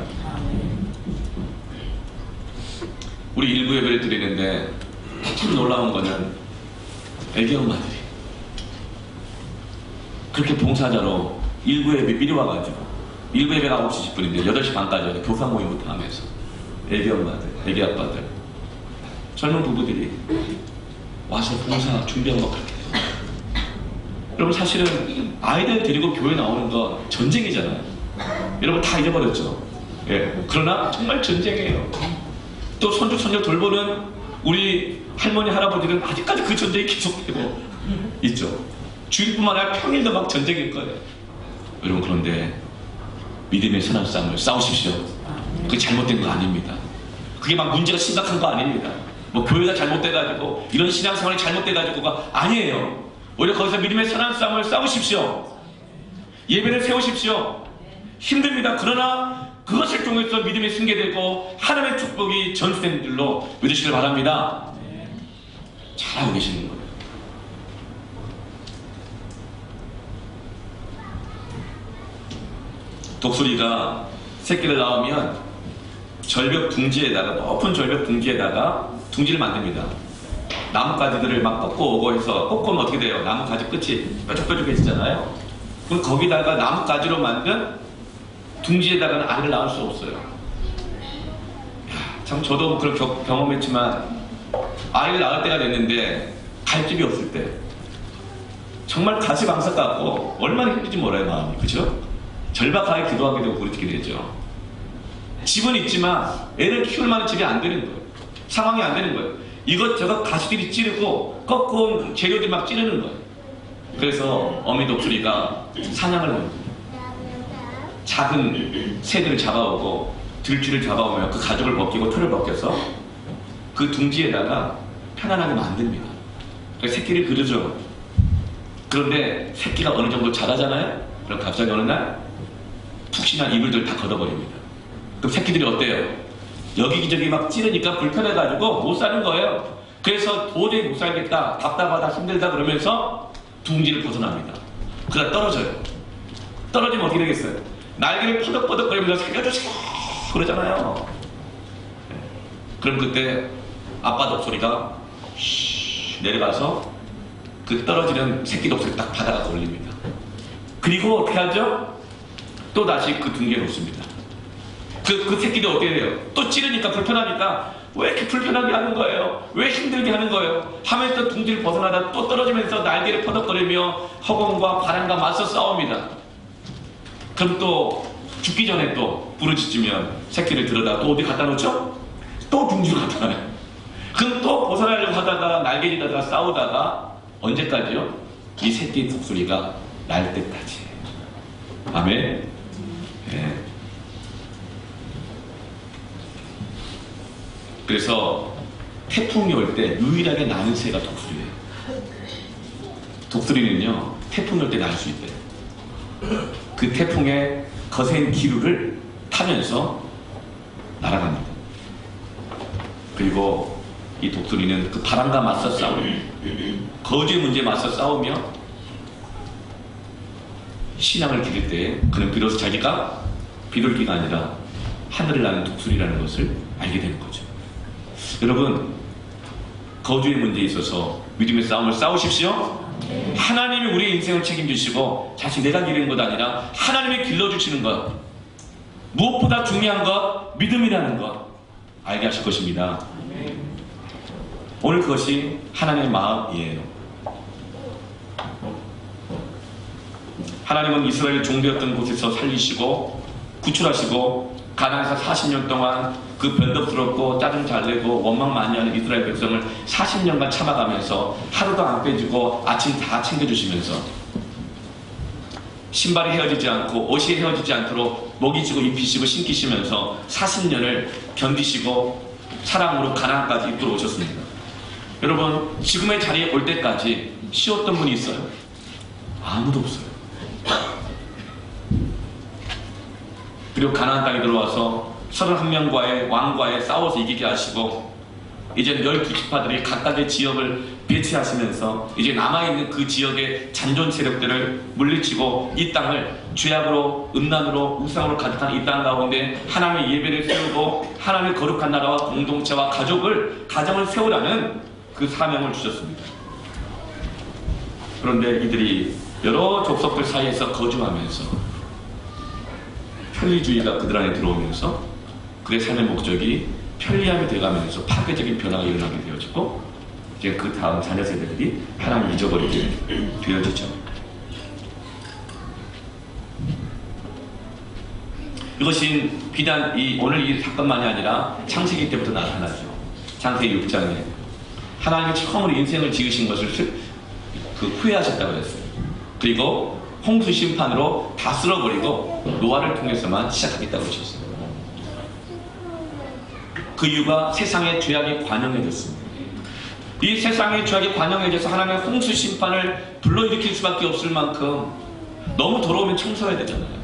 우리 일부 예배를 드리는데 참 놀라운 거는 애기 엄마들이 그렇게 봉사자로 일부 예배 미리 와가지고, 일부 예배가 9시 10분인데 8시 반까지 교사 모임부터 하면서 애기 엄마들, 애기 아빠들, 젊은 부부들이 와서 봉사 준비한 거 그렇게 해요. 여러분, 사실은 아이들 데리고 교회 나오는 거 전쟁이잖아요. 여러분 다 잊어버렸죠? 예. 그러나 정말 전쟁이에요. 또 손주 손녀 돌보는 우리 할머니 할아버지는 아직까지 그 전쟁이 계속되고 있죠. 주일뿐만 아니라 평일도 막 전쟁일 거예요. 여러분, 그런데 믿음의 선한 싸움을 싸우십시오. 그게 잘못된 거 아닙니다. 그게 막 문제가 심각한 거 아닙니다. 뭐 교회가 잘못돼가지고 이런 신앙생활이 잘못돼가지고가 아니에요. 오히려 거기서 믿음의 선한 싸움을 싸우십시오. 예배를 세우십시오. 힘듭니다. 그러나 그것을 통해서 믿음이 승계되고 하나님의 축복이 전수된 줄로 믿으시길 바랍니다. 잘하고 계시는 거예요. 독수리가 새끼를 낳으면 절벽 둥지에다가, 높은 절벽 둥지에다가 둥지를 만듭니다. 나뭇가지들을 막 꺾고 오고 해서, 꺾으면 어떻게 돼요? 나뭇가지 끝이 뾰족뾰족해지잖아요. 그럼 거기다가 나뭇가지로 만든 둥지에다가는 아이를 낳을 수 없어요. 참, 저도 그런 경험했지만 아이를 낳을 때가 됐는데 갈 집이 없을 때 정말 가시방석 같고 얼마나 힘든지 몰라요, 마음이. 그죠? 절박하게 기도하게 되고 부르짖게 되죠. 집은 있지만 애를 키울 만한 집이 안 되는 거예요. 상황이 안 되는 거예요. 이것저것 가시들이 찌르고 꺾어온 재료들이 막 찌르는 거예요. 그래서 어미 독수리가 사냥을 합니다. 작은 새들을 잡아오고 들쥐를 잡아오면 그 가죽을 벗기고 털을 벗겨서 그 둥지에다가 편안하게 만듭니다. 그래서 새끼를 기르죠. 그런데 새끼가 어느 정도 자라잖아요. 그럼 갑자기 어느 날 푹신한 이불들 다 걷어버립니다. 그럼 새끼들이 어때요? 여기저기 막 찌르니까 불편해가지고 못 사는 거예요. 그래서 도저히 못 살겠다, 답답하다, 힘들다 그러면서 둥지를 벗어납니다. 그러다 떨어져요. 떨어지면 어떻게 되겠어요? 날개를 퍼덕퍼덕거리면서 살려주세요 그러잖아요. 그럼 그때 아빠 독수리가 내려가서 그 떨어지는 새끼 독수리 딱 바다가 올립니다. 그리고 어떻게 하죠? 또 다시 그 둥지에 놓습니다. 그 새끼도 어떻게 돼요? 또 찌르니까 불편하니까 왜 이렇게 불편하게 하는 거예요? 왜 힘들게 하는 거예요? 하면서 둥지를 벗어나다 또 떨어지면서 날개를 퍼덕거리며 허공과 바람과 맞서 싸웁니다. 그럼 또 죽기 전에 또 부르짖으면 새끼를 들여다 또 어디 갖다 놓죠? 또 둥지로 갖다 놔요. 그럼 또 벗어나려고 하다가 날개리다가 싸우다가 언제까지요? 이 새끼 독수리가 날 때까지. 아멘. 네. 그래서 태풍이 올 때 유일하게 나는 새가 독수리예요. 독수리는요, 태풍이 올 때 날 수 있대요. 그 태풍의 거센 기류를 타면서 날아갑니다. 그리고 이 독수리는 그 바람과 맞서 싸우며, 거주의 문제에 맞서 싸우며 신앙을 기를 때 그는 비로소 자기가 비둘기가 아니라 하늘을 나는 독수리라는 것을 알게 되는 거죠. 여러분, 거주의 문제에 있어서 믿음의 싸움을 싸우십시오. 하나님이 우리의 인생을 책임지시고 자신 내가 기르는 것 아니라 하나님이 길러주시는 것, 무엇보다 중요한 것 믿음이라는 것 알게 하실 것입니다. 오늘 그것이 하나님의 마음이에요. 하나님은 이스라엘 종되었던 곳에서 살리시고 구출하시고 가나안에서 40년 동안 그 변덕스럽고 짜증 잘 내고 원망 많이 하는 이스라엘 백성을 40년간 참아가면서 하루도 안 빼주고 아침 다 챙겨주시면서 신발이 헤어지지 않고 옷이 헤어지지 않도록 먹이시고 입히시고 신기시면서 40년을 견디시고 사랑으로 가나안까지 이끌어 오셨습니다. 여러분, 지금의 자리에 올 때까지 쉬웠던 분이 있어요? 아무도 없어요. 그리고 가나안 땅에 들어와서 31명과의 왕과의 싸워서 이기게 하시고 이제 12지파들이 각각의 지역을 배치하시면서 이제 남아있는 그 지역의 잔존 세력들을 물리치고 이 땅을 죄악으로 음란으로 우상으로 가득한 이 땅 가운데 하나님의 예배를 세우고 하나님의 거룩한 나라와 공동체와 가정을 세우라는 그 사명을 주셨습니다. 그런데 이들이 여러 족속들 사이에서 거주하면서 편리주의가 그들 안에 들어오면서 그의 삶의 목적이 편리함이 되어가면서 파괴적인 변화가 일어나게 되어지고 이제 그 다음 자녀 세대들이 하나님을 잊어버리게 되어지죠. 이것이 비단 오늘 이 사건만이 아니라 창세기 때부터 나타나죠. 창세기 6장에 하나님이 처음으로 인생을 지으신 것을 후회하셨다고 했어요. 그리고 홍수 심판으로 다 쓸어버리고 노아를 통해서만 시작하겠다고 하셨어요. 그 이유가 세상의 죄악이 관영해졌습니다. 이 세상의 죄악이 관영해져서 하나님의 홍수 심판을 불러일으킬 수밖에 없을 만큼 너무 더러우면 청소해야 되잖아요.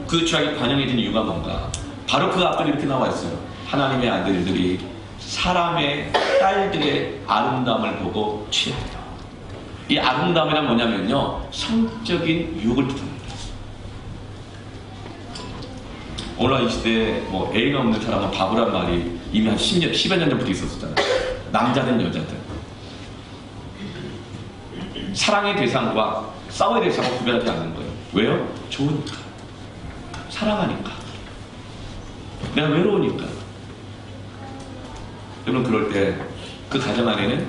그 죄악이 관영해진 이유가 뭔가? 바로 그 앞에 이렇게 나와 있어요. 하나님의 아들들이 사람의 딸들의 아름다움을 보고 취하리라. 이 아름다움이란 뭐냐면요, 성적인 유혹을 뜻합니다. 오늘 이 시대에 애인 없는 사람은 바보란 말이 이미 한 10여 년 전부터 있었잖아요. 남자든 여자든 사랑의 대상과 싸워야 될 대상을 구별하지 않는 거예요. 왜요? 좋으니까, 사랑하니까, 내가 외로우니까. 여러분, 그럴 때 그 가정 안에는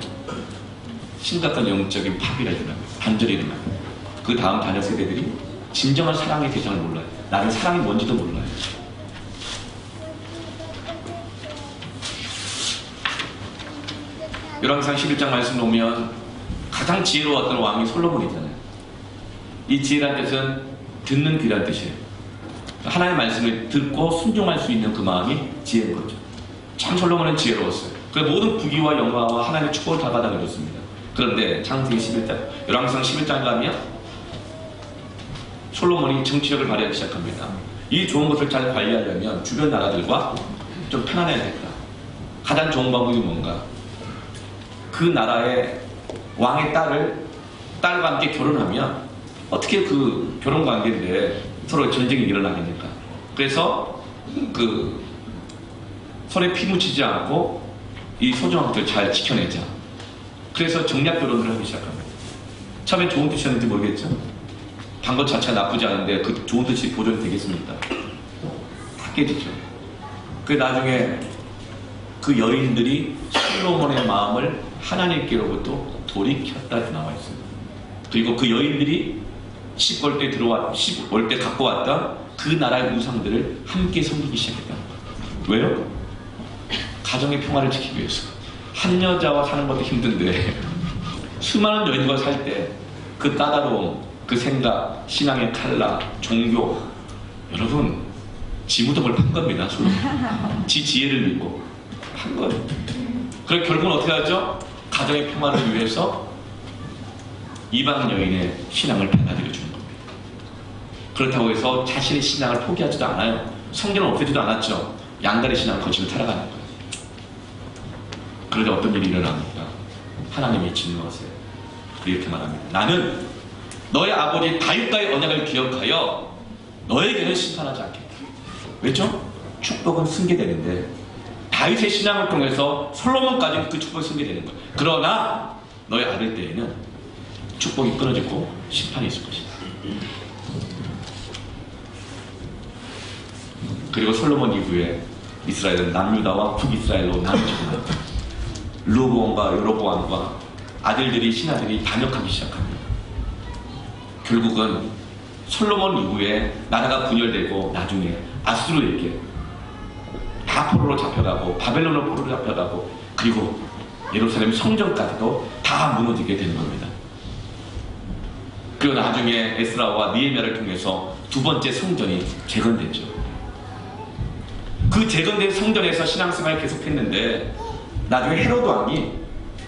심각한 영적인 파괴가 일어납니다. 단절이 일어납니다. 그 다음 자녀 세대들이 진정한 사랑의 대상을 몰라요. 나는 사랑이 뭔지도 몰라요. 열왕기상 11장 말씀 보면 가장 지혜로웠던 왕이 솔로몬이잖아요. 이 지혜란 뜻은 듣는 귀란 뜻이에요. 하나님의 말씀을 듣고 순종할 수 있는 그 마음이 지혜인 거죠. 참 솔로몬은 지혜로웠어요. 그 모든 부귀와 영광과 하나님의 축복을 다 받아들였습니다. 그런데 창세기 11장, 열왕기상 11장 가면 솔로몬이 정치력을 발휘하기 시작합니다. 이 좋은 것을 잘 관리하려면 주변 나라들과 좀 편안해야겠다. 가장 좋은 방법이 뭔가? 그 나라의 왕의 딸과 함께 결혼하면 어떻게 그 결혼 관계인데 서로 전쟁이 일어나겠습니까? 그래서 서로에 피 묻히지 않고 이 소중한 것들 잘 지켜내자. 그래서 정략 결혼을 하기 시작합니다. 처음엔 좋은 뜻이었는지 모르겠죠? 방법 자체가 나쁘지 않은데 그 좋은 뜻이 보존이 되겠습니까? 다 깨지죠. 그 나중에 그 여인들이 솔로몬의 마음을 하나님께로부터 돌이켰다 나와 있습니다. 그리고 그 여인들이 10월 때 갖고 왔던 그 나라의 우상들을 함께 섬기기 시작했다. 왜요? 가정의 평화를 지키기 위해서. 한 여자와 사는 것도 힘든데 수많은 여인과 살 때 그 까다로움, 그 생각, 신앙의 칼라, 종교, 여러분 지무덤을 판 겁니다. 지 지혜를 믿고 판 거예요. 그래서 결국은 어떻게 하죠? 가정의 평화를 위해서 이방 여인의 신앙을 받아들여 주는 겁니다. 그렇다고 해서 자신의 신앙을 포기하지도 않아요. 성경을 없애지도 않았죠. 양다리 신앙을 거치고 살아가는 거예요. 그러다 어떤 일이 일어납니까? 하나님이 진노하세요. 이렇게 말합니다. 나는 너의 아버지 다윗과의 언약을 기억하여 너에게는 심판하지 않겠다. 왜죠? 축복은 승계되는데 다윗의 신앙을 통해서 솔로몬까지 그 축복이 승계되는 거예요. 그러나 너의 아들 때에는 축복이 끊어지고 심판이 있을 것이다. 그리고 솔로몬 이후에 이스라엘은 남유다와 북이스라엘로 나눠집니다. 르호보암과 여로보암과 아들들이 신하들이 반역하기 시작합니다. 결국은 솔로몬 이후에 나라가 분열되고 나중에 아수르에게 다 포로로 잡혀가고 바벨론으로 포로로 잡혀가고 그리고 예루살렘 성전까지도 다 무너지게 되는 겁니다. 그리고 나중에 에스라와 느헤미야를 통해서 두 번째 성전이 재건됐죠. 그 재건된 성전에서 신앙생활을 계속했는데 나중에 헤로드 왕이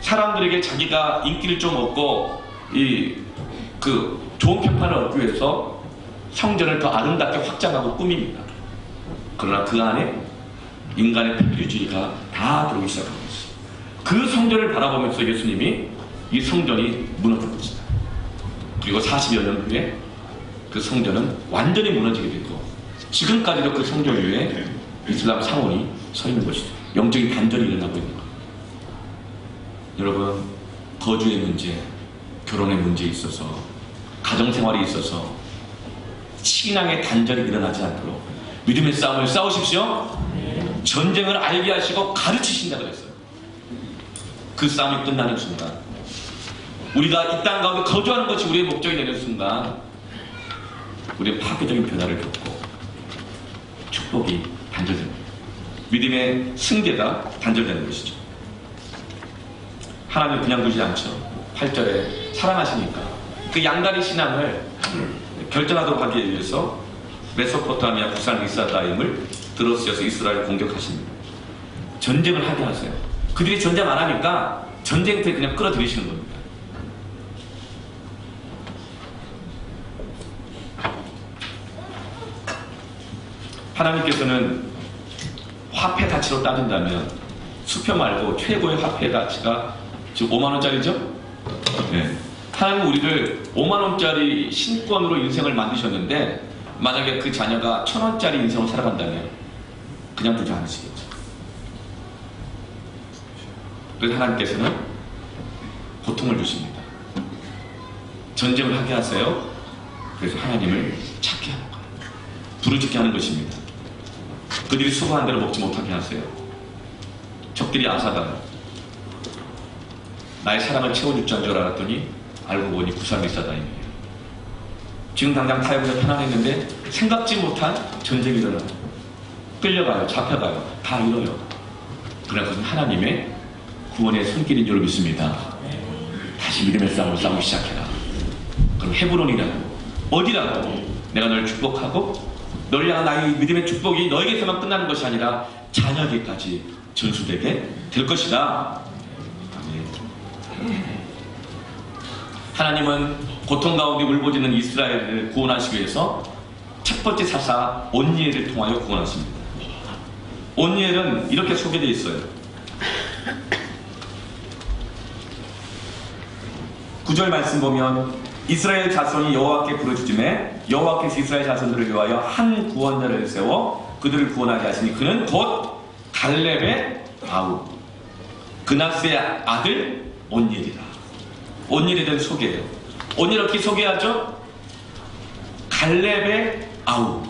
사람들에게 자기가 인기를 좀 얻고 좋은 평판을 얻기 위해서 성전을 더 아름답게 확장하고 꾸밉니다. 그러나 그 안에 인간의 편리주의가 다 들어오기 시작한 것이죠. 그 성전을 바라보면서 예수님이 이 성전이 무너진 것이다. 그리고 40여 년 후에 그 성전은 완전히 무너지게 되고 지금까지도 그 성전 위에 이슬람 사원이 서 있는 것이죠. 영적인 단절이 일어나고 있는 것. 여러분, 거주의 문제, 결혼의 문제에 있어서, 가정생활에 있어서 신앙의 단절이 일어나지 않도록 믿음의 싸움을 싸우십시오. 전쟁을 알게 하시고 가르치신다 그랬어요. 그 싸움이 끝나는 순간, 우리가 이 땅 가운데 거주하는 것이 우리의 목적이 되는 순간 우리의 파괴적인 변화를 겪고 축복이 단절됩니다. 믿음의 승계가 단절되는 것이죠. 하나님 그냥 두지 않죠. 8절에 사랑하시니까 그 양다리 신앙을 결정하도록 하기 위해서 메소포타미아 부산 리사다임을 들어쓰셔서 이스라엘을 공격하십니다. 전쟁을 하게 하세요. 그들이 전쟁 안 하니까 전쟁터에 그냥 끌어들이시는 겁니다. 하나님께서는 화폐 가치로 따진다면 수표 말고 최고의 화폐 가치가 지금 5만원짜리죠? 네. 하나님은 우리를 5만원짜리 신권으로 인생을 만드셨는데 만약에 그 자녀가 1,000원짜리 인생을 살아간다면 그냥 두지 않으시겠죠. 그래서 하나님께서는 고통을 주십니다. 전쟁을 하게 하세요. 그래서 하나님을 찾게 하는 거예요. 부르짖게 하는 것입니다. 그들이 수고한 대로 먹지 못하게 하세요. 적들이 아사다 나의 사랑을 채워줄 줄 알았더니 알고 보니 부산 리사다임이에요. 지금 당장 타협해서 편안했는데 생각지 못한 전쟁이 일어나요. 끌려가요. 잡혀가요. 다 잃어요. 그러나 그것은 하나님의 구원의 손길인 줄 믿습니다. 다시 믿음의 싸움을 싸우기 시작해라. 그럼 헤브론이라도 어디라도 내가 너를 축복하고 너를 향한 나의 믿음의 축복이 너에게서만 끝나는 것이 아니라 자녀에게까지 전수되게 될 것이다. 하나님은 고통 가운데 울부짖는 이스라엘을 구원하시기 위해서 첫 번째 사사 온니엘을 통하여 구원하십니다. 온니엘은 이렇게 소개되어 있어요. 9절 말씀 보면 이스라엘 자손이 여호와께 부르짖음에 여호와께서 이스라엘 자손들을 위하여 한 구원자를 세워 그들을 구원하게 하시니 그는 곧 갈렙의 아우 그나스의 아들 온니엘이라. 온니엘에 대한 소개예요. 온니엘 어떻게 소개하죠? 갈렙의 아우.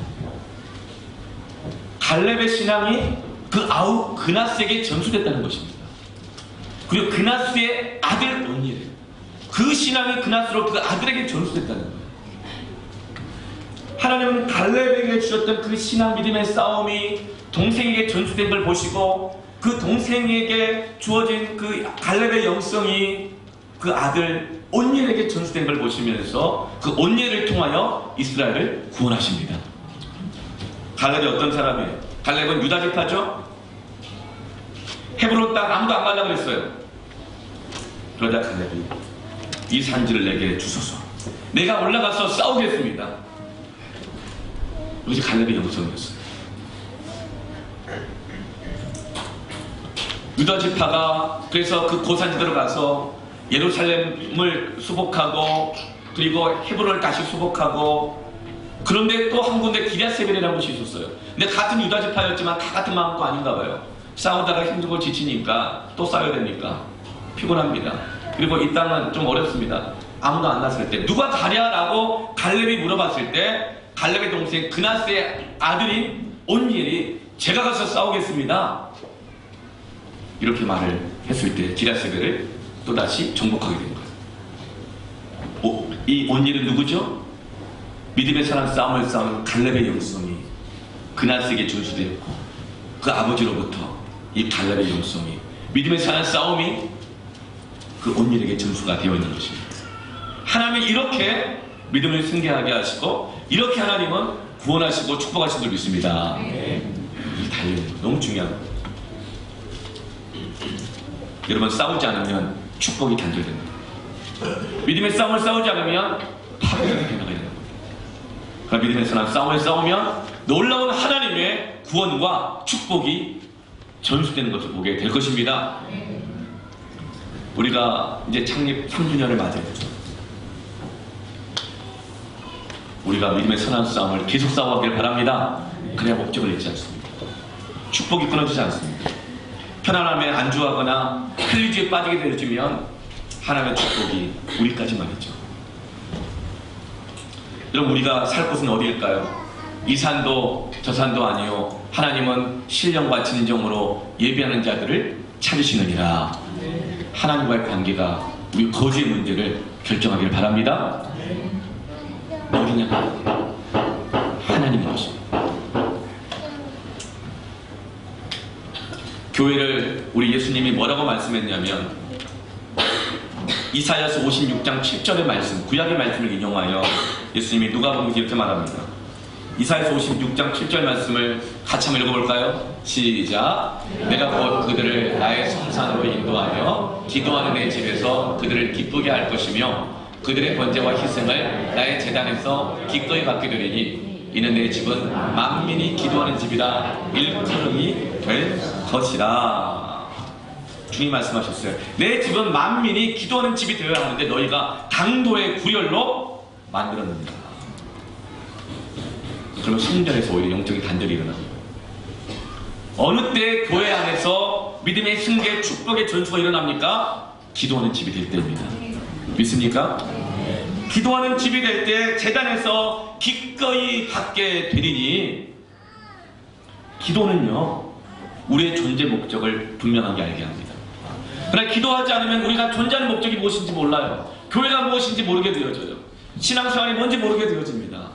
갈렙의 신앙이 그 아우 그나스에게 전수됐다는 것입니다. 그리고 그나스의 아들 온니엘. 그 신앙이 그나스로 그 아들에게 전수됐다는 거예요. 하나님은 갈렙에게 주셨던 그 신앙 믿음의 싸움이 동생에게 전수된 걸 보시고 그 동생에게 주어진 그 갈렙의 영성이 그 아들 온니엘에게 전수된 걸 보시면서 그 온니엘을 통하여 이스라엘을 구원하십니다. 갈렙이 어떤 사람이에요? 갈렙은 유다 지파죠? 헤브론 땅 아무도 안 가려고 그랬어요. 그러자 갈렙이 이 산지를 내게 주소서. 내가 올라가서 싸우겠습니다. 이것이 갈렙의 영성이었어요. 유다 지파가 그래서 그 고산지대로 가서 예루살렘을 수복하고 그리고 헤브론을 다시 수복하고 그런데 또 한 군데 기럇세벨이라는 곳이 있었어요. 근데 같은 유다 지파였지만 다 같은 마음은 아닌가 봐요. 싸우다가 힘들고 지치니까 또 싸워야 되니까 피곤합니다. 그리고 이 땅은 좀 어렵습니다. 아무도 안 났을 때 누가 가랴라고 갈렙이 물어봤을 때 갈렙의 동생 그나스의 아들인 온니엘이 제가 가서 싸우겠습니다. 이렇게 말을 했을 때 기랴세벨을 또다시 정복하게 된 거예요. 이 온니엘은 누구죠? 믿음의 사람 싸움을 싸운 갈렙의 영성이 그나스에게 준수되었고 그 아버지로부터 이 갈렙의 영성이 믿음의 사람 싸움이 그 온니엘에게 준수가 되어 있는 것입니다. 하나님이 이렇게 믿음을 승계하게 하시고 이렇게 하나님은 구원하시고 축복하신 줄 믿습니다. 이 달려있는 거 너무 중요한 거예요. 여러분 싸우지 않으면 축복이 단절됩니다. 믿음의 싸움을 싸우지 않으면 파괴가 되어가야 되는 겁니다. 그러나 믿음의 사람 싸움을 싸우면 놀라운 하나님의 구원과 축복이 전수되는 것을 보게 될 것입니다. 우리가 이제 창립 3주년을 맞이했죠. 우리가 믿음의 선한 싸움을 계속 싸워가길 바랍니다. 그래야 목적을 잃지 않습니다. 축복이 끊어지지 않습니다. 편안함에 안주하거나 클리지에 빠지게 되어지면 하나님의 축복이 우리까지 말이죠. 여러분 우리가 살 곳은 어디일까요? 이 산도 저 산도 아니요 하나님은 신령과 진정으로 예배하는 자들을 찾으시느니라. 하나님과의 관계가 우리 거주의 문제를 결정하기를 바랍니다. 어디냐면 하나님의 것입니다. 교회를 우리 예수님이 뭐라고 말씀했냐면 이사야서 56장 7절의 말씀, 구약의 말씀을 인용하여 예수님이 누가복음에서 이렇게 말합니다. 이사야서 56장 7절 말씀을 같이 한번 읽어볼까요? 시작. 내가 곧 그들을 나의 성산으로 인도하여 기도하는 내 집에서 그들을 기쁘게 할 것이며 그들의 번제와 희생을 나의 제단에서 기꺼이 받게 되리니 이는 내 집은 만민이 기도하는 집이라 일컬음이 될 것이라. 주님 말씀하셨어요. 내 집은 만민이 기도하는 집이 되어야 하는데 너희가 강도의 구렬로 만들었느니라. 그러면 성전에서 오히려 영적인 단절이 일어납니다. 어느 때 교회 안에서 믿음의 승계, 축복의 전수가 일어납니까? 기도하는 집이 될 때입니다. 믿습니까? 기도하는 집이 될 때 제단에서 기꺼이 받게 되리니 기도는요 우리의 존재 목적을 분명하게 알게 합니다. 그러나 기도하지 않으면 우리가 존재하는 목적이 무엇인지 몰라요. 교회가 무엇인지 모르게 되어져요. 신앙생활이 뭔지 모르게 되어집니다.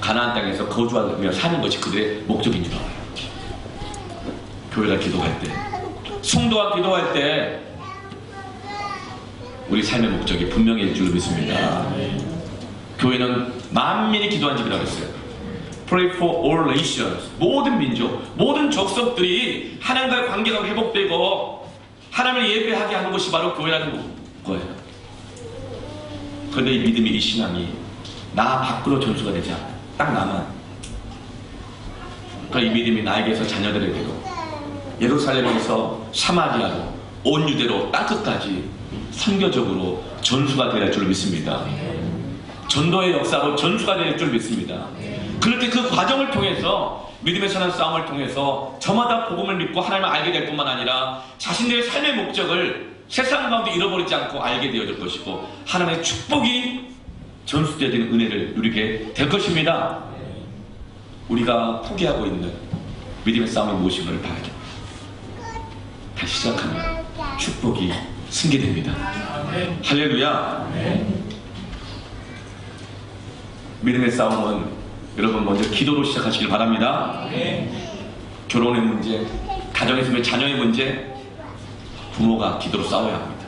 가나안 땅에서 거주하며 사는 것이 그들의 목적인 줄 알아요. 교회가 기도할 때, 성도가 기도할 때 우리 삶의 목적이 분명해질 줄 믿습니다. 교회는 만민이 기도한 집이라고 했어요. Pray for all nations. 모든 민족, 모든 족속들이 하나님과의 관계가 회복되고 하나님을 예배하게 하는 것이 바로 교회라는 거예요. 그런데 이 믿음이, 이 신앙이 나 밖으로 전수가 되지 않아요. 딱 나만. 그러니까 이 믿음이 나에게서 자녀들에게도 예루살렘에서 사마리아로 온 유대로 땅끝까지 선교적으로 전수가 될 줄 믿습니다. 전도의 역사로 전수가 될 줄 믿습니다. 그렇게 그 과정을 통해서 믿음의 선한 싸움을 통해서 저마다 복음을 믿고 하나님을 알게 될 뿐만 아니라 자신들의 삶의 목적을 세상 가운데 잃어버리지 않고 알게 되어질 것이고 하나님의 축복이 전수되어야 되는 은혜를 누리게 될 것입니다. 우리가 포기하고 있는 믿음의 싸움이 무엇인가를 봐야죠. 다시 시작하면 축복이 승계됩니다. 할렐루야. 믿음의 싸움은 여러분 먼저 기도로 시작하시길 바랍니다. 결혼의 문제, 가정에서의 자녀의 문제, 부모가 기도로 싸워야 합니다.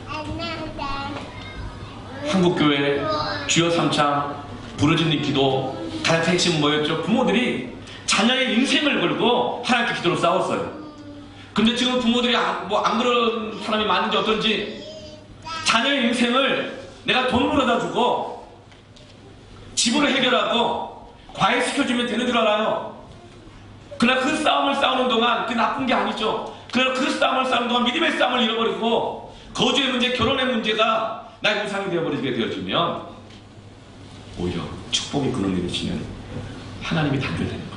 한국교회 주여 삼창 부르짖는 기도 가장 핵심은 뭐였죠? 부모들이 자녀의 인생을 걸고 하나님께 기도로 싸웠어요. 근데 지금 부모들이 안 그런 사람이 많은지 어떤지 자녀의 인생을 내가 돈 벌어다 주고 집으로 해결하고 과외시켜주면 되는 줄 알아요. 그러나 그 싸움을 싸우는 동안 그게 나쁜 게 아니죠. 그러나 그 싸움을 싸우는 동안 믿음의 싸움을 잃어버리고 거주의 문제, 결혼의 문제가 나의 우상이 되어버리게 되어지면 오히려 축복의 근원이 되시는 하나님이 단절되는 거예요.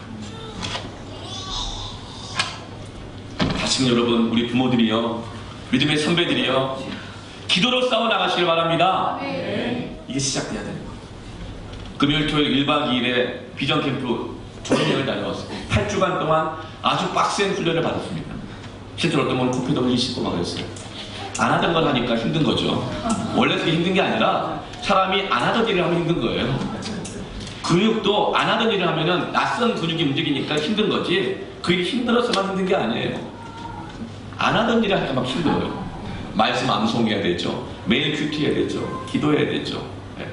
다시금 여러분, 우리 부모들이요, 믿음의 선배들이요, 기도로 싸워 나가시길 바랍니다. 이게 시작돼야 되는 거예요. 금요일 토요일 1박 2일에 비전 캠프 조명을 다녀왔어요. 8주간 동안 아주 빡센 훈련을 받았습니다. 실제로 어떤 분은 코피도 흘리시고 막 그랬어요. 안 하던 걸 하니까 힘든 거죠. 원래 그게 힘든 게 아니라 사람이 안 하던 일을 하면 힘든 거예요. 근육도 안 하던 일을 하면은 낯선 근육이 움직이니까 힘든 거지, 그 일이 힘들어서만 힘든 게 아니에요. 안 하던 일을 하니까 막 힘들어요. 말씀 암송해야 되죠. 매일 큐티해야 되죠. 기도해야 되죠. 네.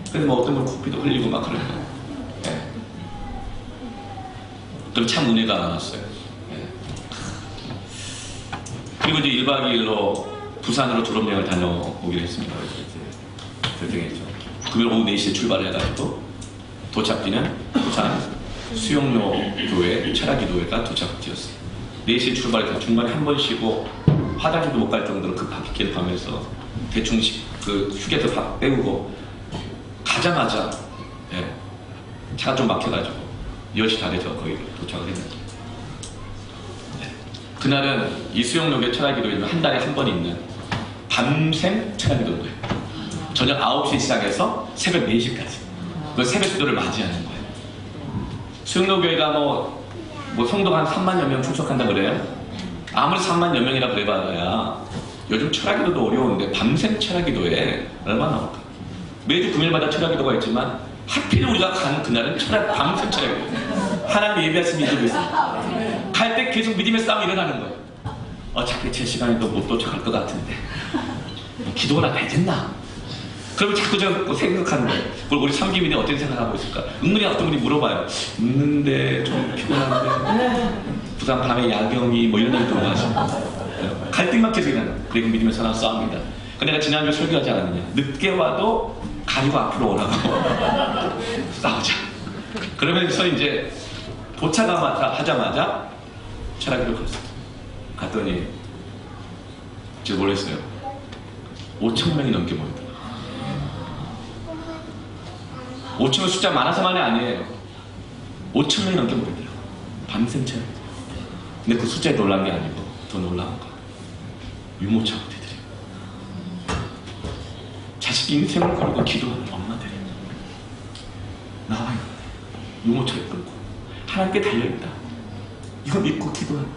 그래서 뭐 어떤 분 코피도 흘리고 막 그래요. 네. 그럼 참 은혜가 많았어요. 네. 그리고 이제 1박 2일로 부산으로 졸업여행을 다녀오기로 했습니다. 그래서 이제 결정했죠. 금요일 오후 4시에 출발해가지고 도착지는 부산 수영로 교회 철학기도회가 도착지였어요. 4시에 출발해서 중간에 한 번 쉬고 화장실도 못 갈 정도로 급하게 길 가면서 대충 그 휴게소 다 빼우고 가자마자 예, 차가 좀 막혀가지고 10시 다 돼서 거의 도착을 했는데, 네. 그날은 이 수영로교회 철학기도회는 한 달에 한 번 있는 밤샘 철학기도인 거예요. 저녁 9시 시작해서 새벽 4시까지 그 새벽 기도를 맞이하는 거예요. 수영로교회가 뭐 성도가 한 3만여 명 출석한다 그래요. 아무리 3만여 명이라 그래봐야 요즘 철학기도도 어려운데 밤샘 철학기도에 얼마나 나올까. 매주 금요일마다 철학기도가 있지만 하필 우리가 가는 그날은 밤샘 철학기도. 하나님 예배하신 믿음이 있습니다. 갈 때 계속 믿음의 싸움이 일어나는 거예요. 어차피 제 시간에도 못 도착할 것 같은데 기도나 되겠나? 그러면 자꾸 제가 생각하는 거예요. 그리고 우리 삼기민이 어떤 생각하고 있을까? 은근히 어떤 분이 물어봐요. 있는데 좀 피곤한데 부산 밤에 야경이 뭐 이런 얘기 들어가시고 갈등만 계속 일어나요. 그리고 믿음의 선한 싸움입니다. 근데 내가 지난주에 설교하지 않았느냐. 늦게 와도 가리고 앞으로 오라고 싸우자. 그러면서 이제 도착하자마자 철학기도 갔어요. 갔더니 제가 놀랐어요. 5,000명이 넘게 모였더라고요. 5,000명 숫자 많아서만이 아니에요. 5,000명이 넘게 모이더라고요. 밤샘 철학. 근데 그 숫자에 놀란 게 아니고 더 놀라운 거, 유모차 부대들이 자식 인생을 걸고 기도하는 엄마들이 나와요. 유모차를 끌고 하나님께 달려있다. 이거 믿고 기도하는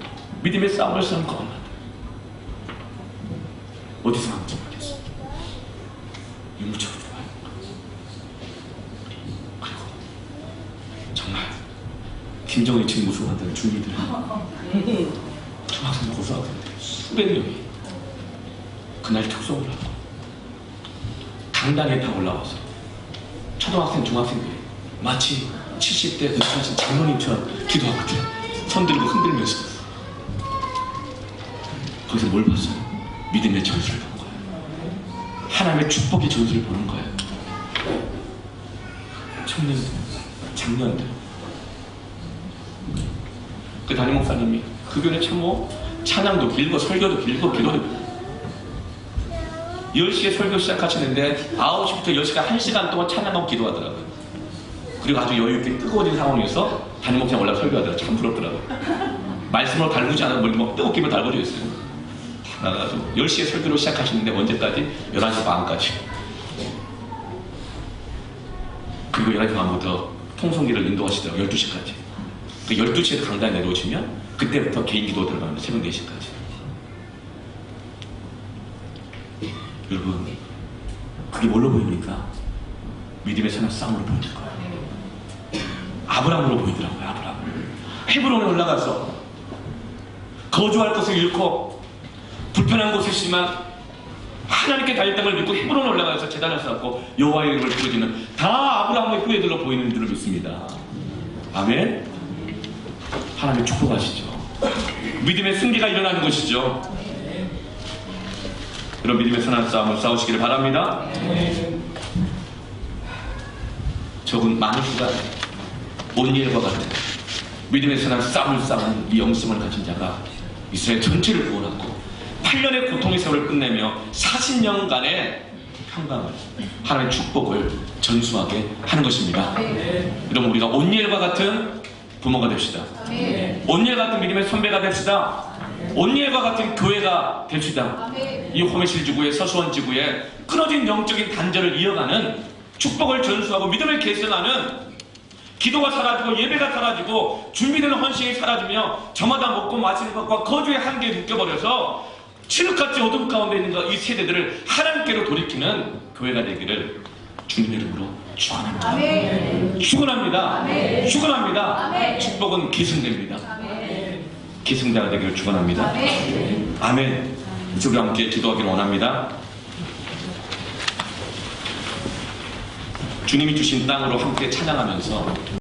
믿음의 싸움을 싸는 그 엄마들. 어디서 한지 모르겠어. 유모차로 들어와요. 그리고 정말 김정은이 지금 무서워한다는 중이들, 중학생들, 고등학생들 수백 명이 그날 특송을 하고 강당에 다 올라와서 초등학생, 중학생들이 마치 70대 늙으신 장로님처럼 기도하거든요. 손 들고 흔들면서. 거기서 뭘 봤어요? 믿음의 전술을 본 거예요. 하나님의 축복의 전술을 보는 거예요. 청년들, 장년들. 그 담임 목사님이 그 교회 참 찬양도 길고 설교도 길고 기도도 길고 10시에 설교 시작하시는데 9시부터 10시간 1시간 동안 찬양하고 기도하더라고요. 그리고 아주 여유있게 뜨거워진 상황에서 담임 목사님 올라가 설교하더라고요. 참 부럽더라고요. 말씀으로 달구지 않은 머리 뭐 뜨겁게 달궈져 있어요. 나가지고 10시에 설교로 시작하시는데 언제까지? 11시 반까지. 그리고 11시 반부터 통성기를 인도하시더라고요. 12시까지. 그 12시에 강단에 내려오시면 그때부터 개인 기도 들어갑니다. 새벽 4시까지. 여러분, 그게 뭘로 보입니까? 믿음의 선한 싸움으로 보이는 거예요. 아브라함으로 보이더라고요. 아브라함. 헤브론에 올라가서 거주할 것을 잃고 불편한 곳에 있지만 하나님께 달릴 땅을 믿고 헤브론에 올라가서 제단을 쌓고 여호와의 이름을 부르짖는 다 아브라함의 후예들로 보이는 줄을 믿습니다. 아멘. 하나님의 축복하시죠. 믿음의 승리가 일어나는 것이죠. 이런 믿음의 선한 싸움을 싸우시기를 바랍니다. 적은 많은 수가 온니엘과 같은 믿음의 선한 싸움을 싸우는 이 영성을 가진 자가 이스라엘 전체를 구원하고 8년의 고통의 세월을 끝내며 40년간의 평강을, 하나님의 축복을 전수하게 하는 것입니다. 여러분, 우리가 온니엘과 같은 부모가 됩시다. 온니엘 같은 믿음의 선배가 됩시다. 온예와 같은 교회가 될 수 있다. 이 호메실 지구에, 서수원 지구에 끊어진 영적인 단절을 이어가는, 축복을 전수하고 믿음을 계승하는, 기도가 사라지고 예배가 사라지고 준비되는 헌신이 사라지며 저마다 먹고 마시는 것과 거주의 한계에 묶여버려서 칠흑같이 어둠 가운데 있는 이 세대들을 하나님께로 돌이키는 교회가 되기를 주님 이름으로 축원합니다. 축원합니다. 축원합니다. 축복은 계승됩니다. 계승자가 되기를 축원합니다. 아멘. 이제 우리 함께 기도하기를 원합니다. 주님이 주신 땅으로 함께 찬양하면서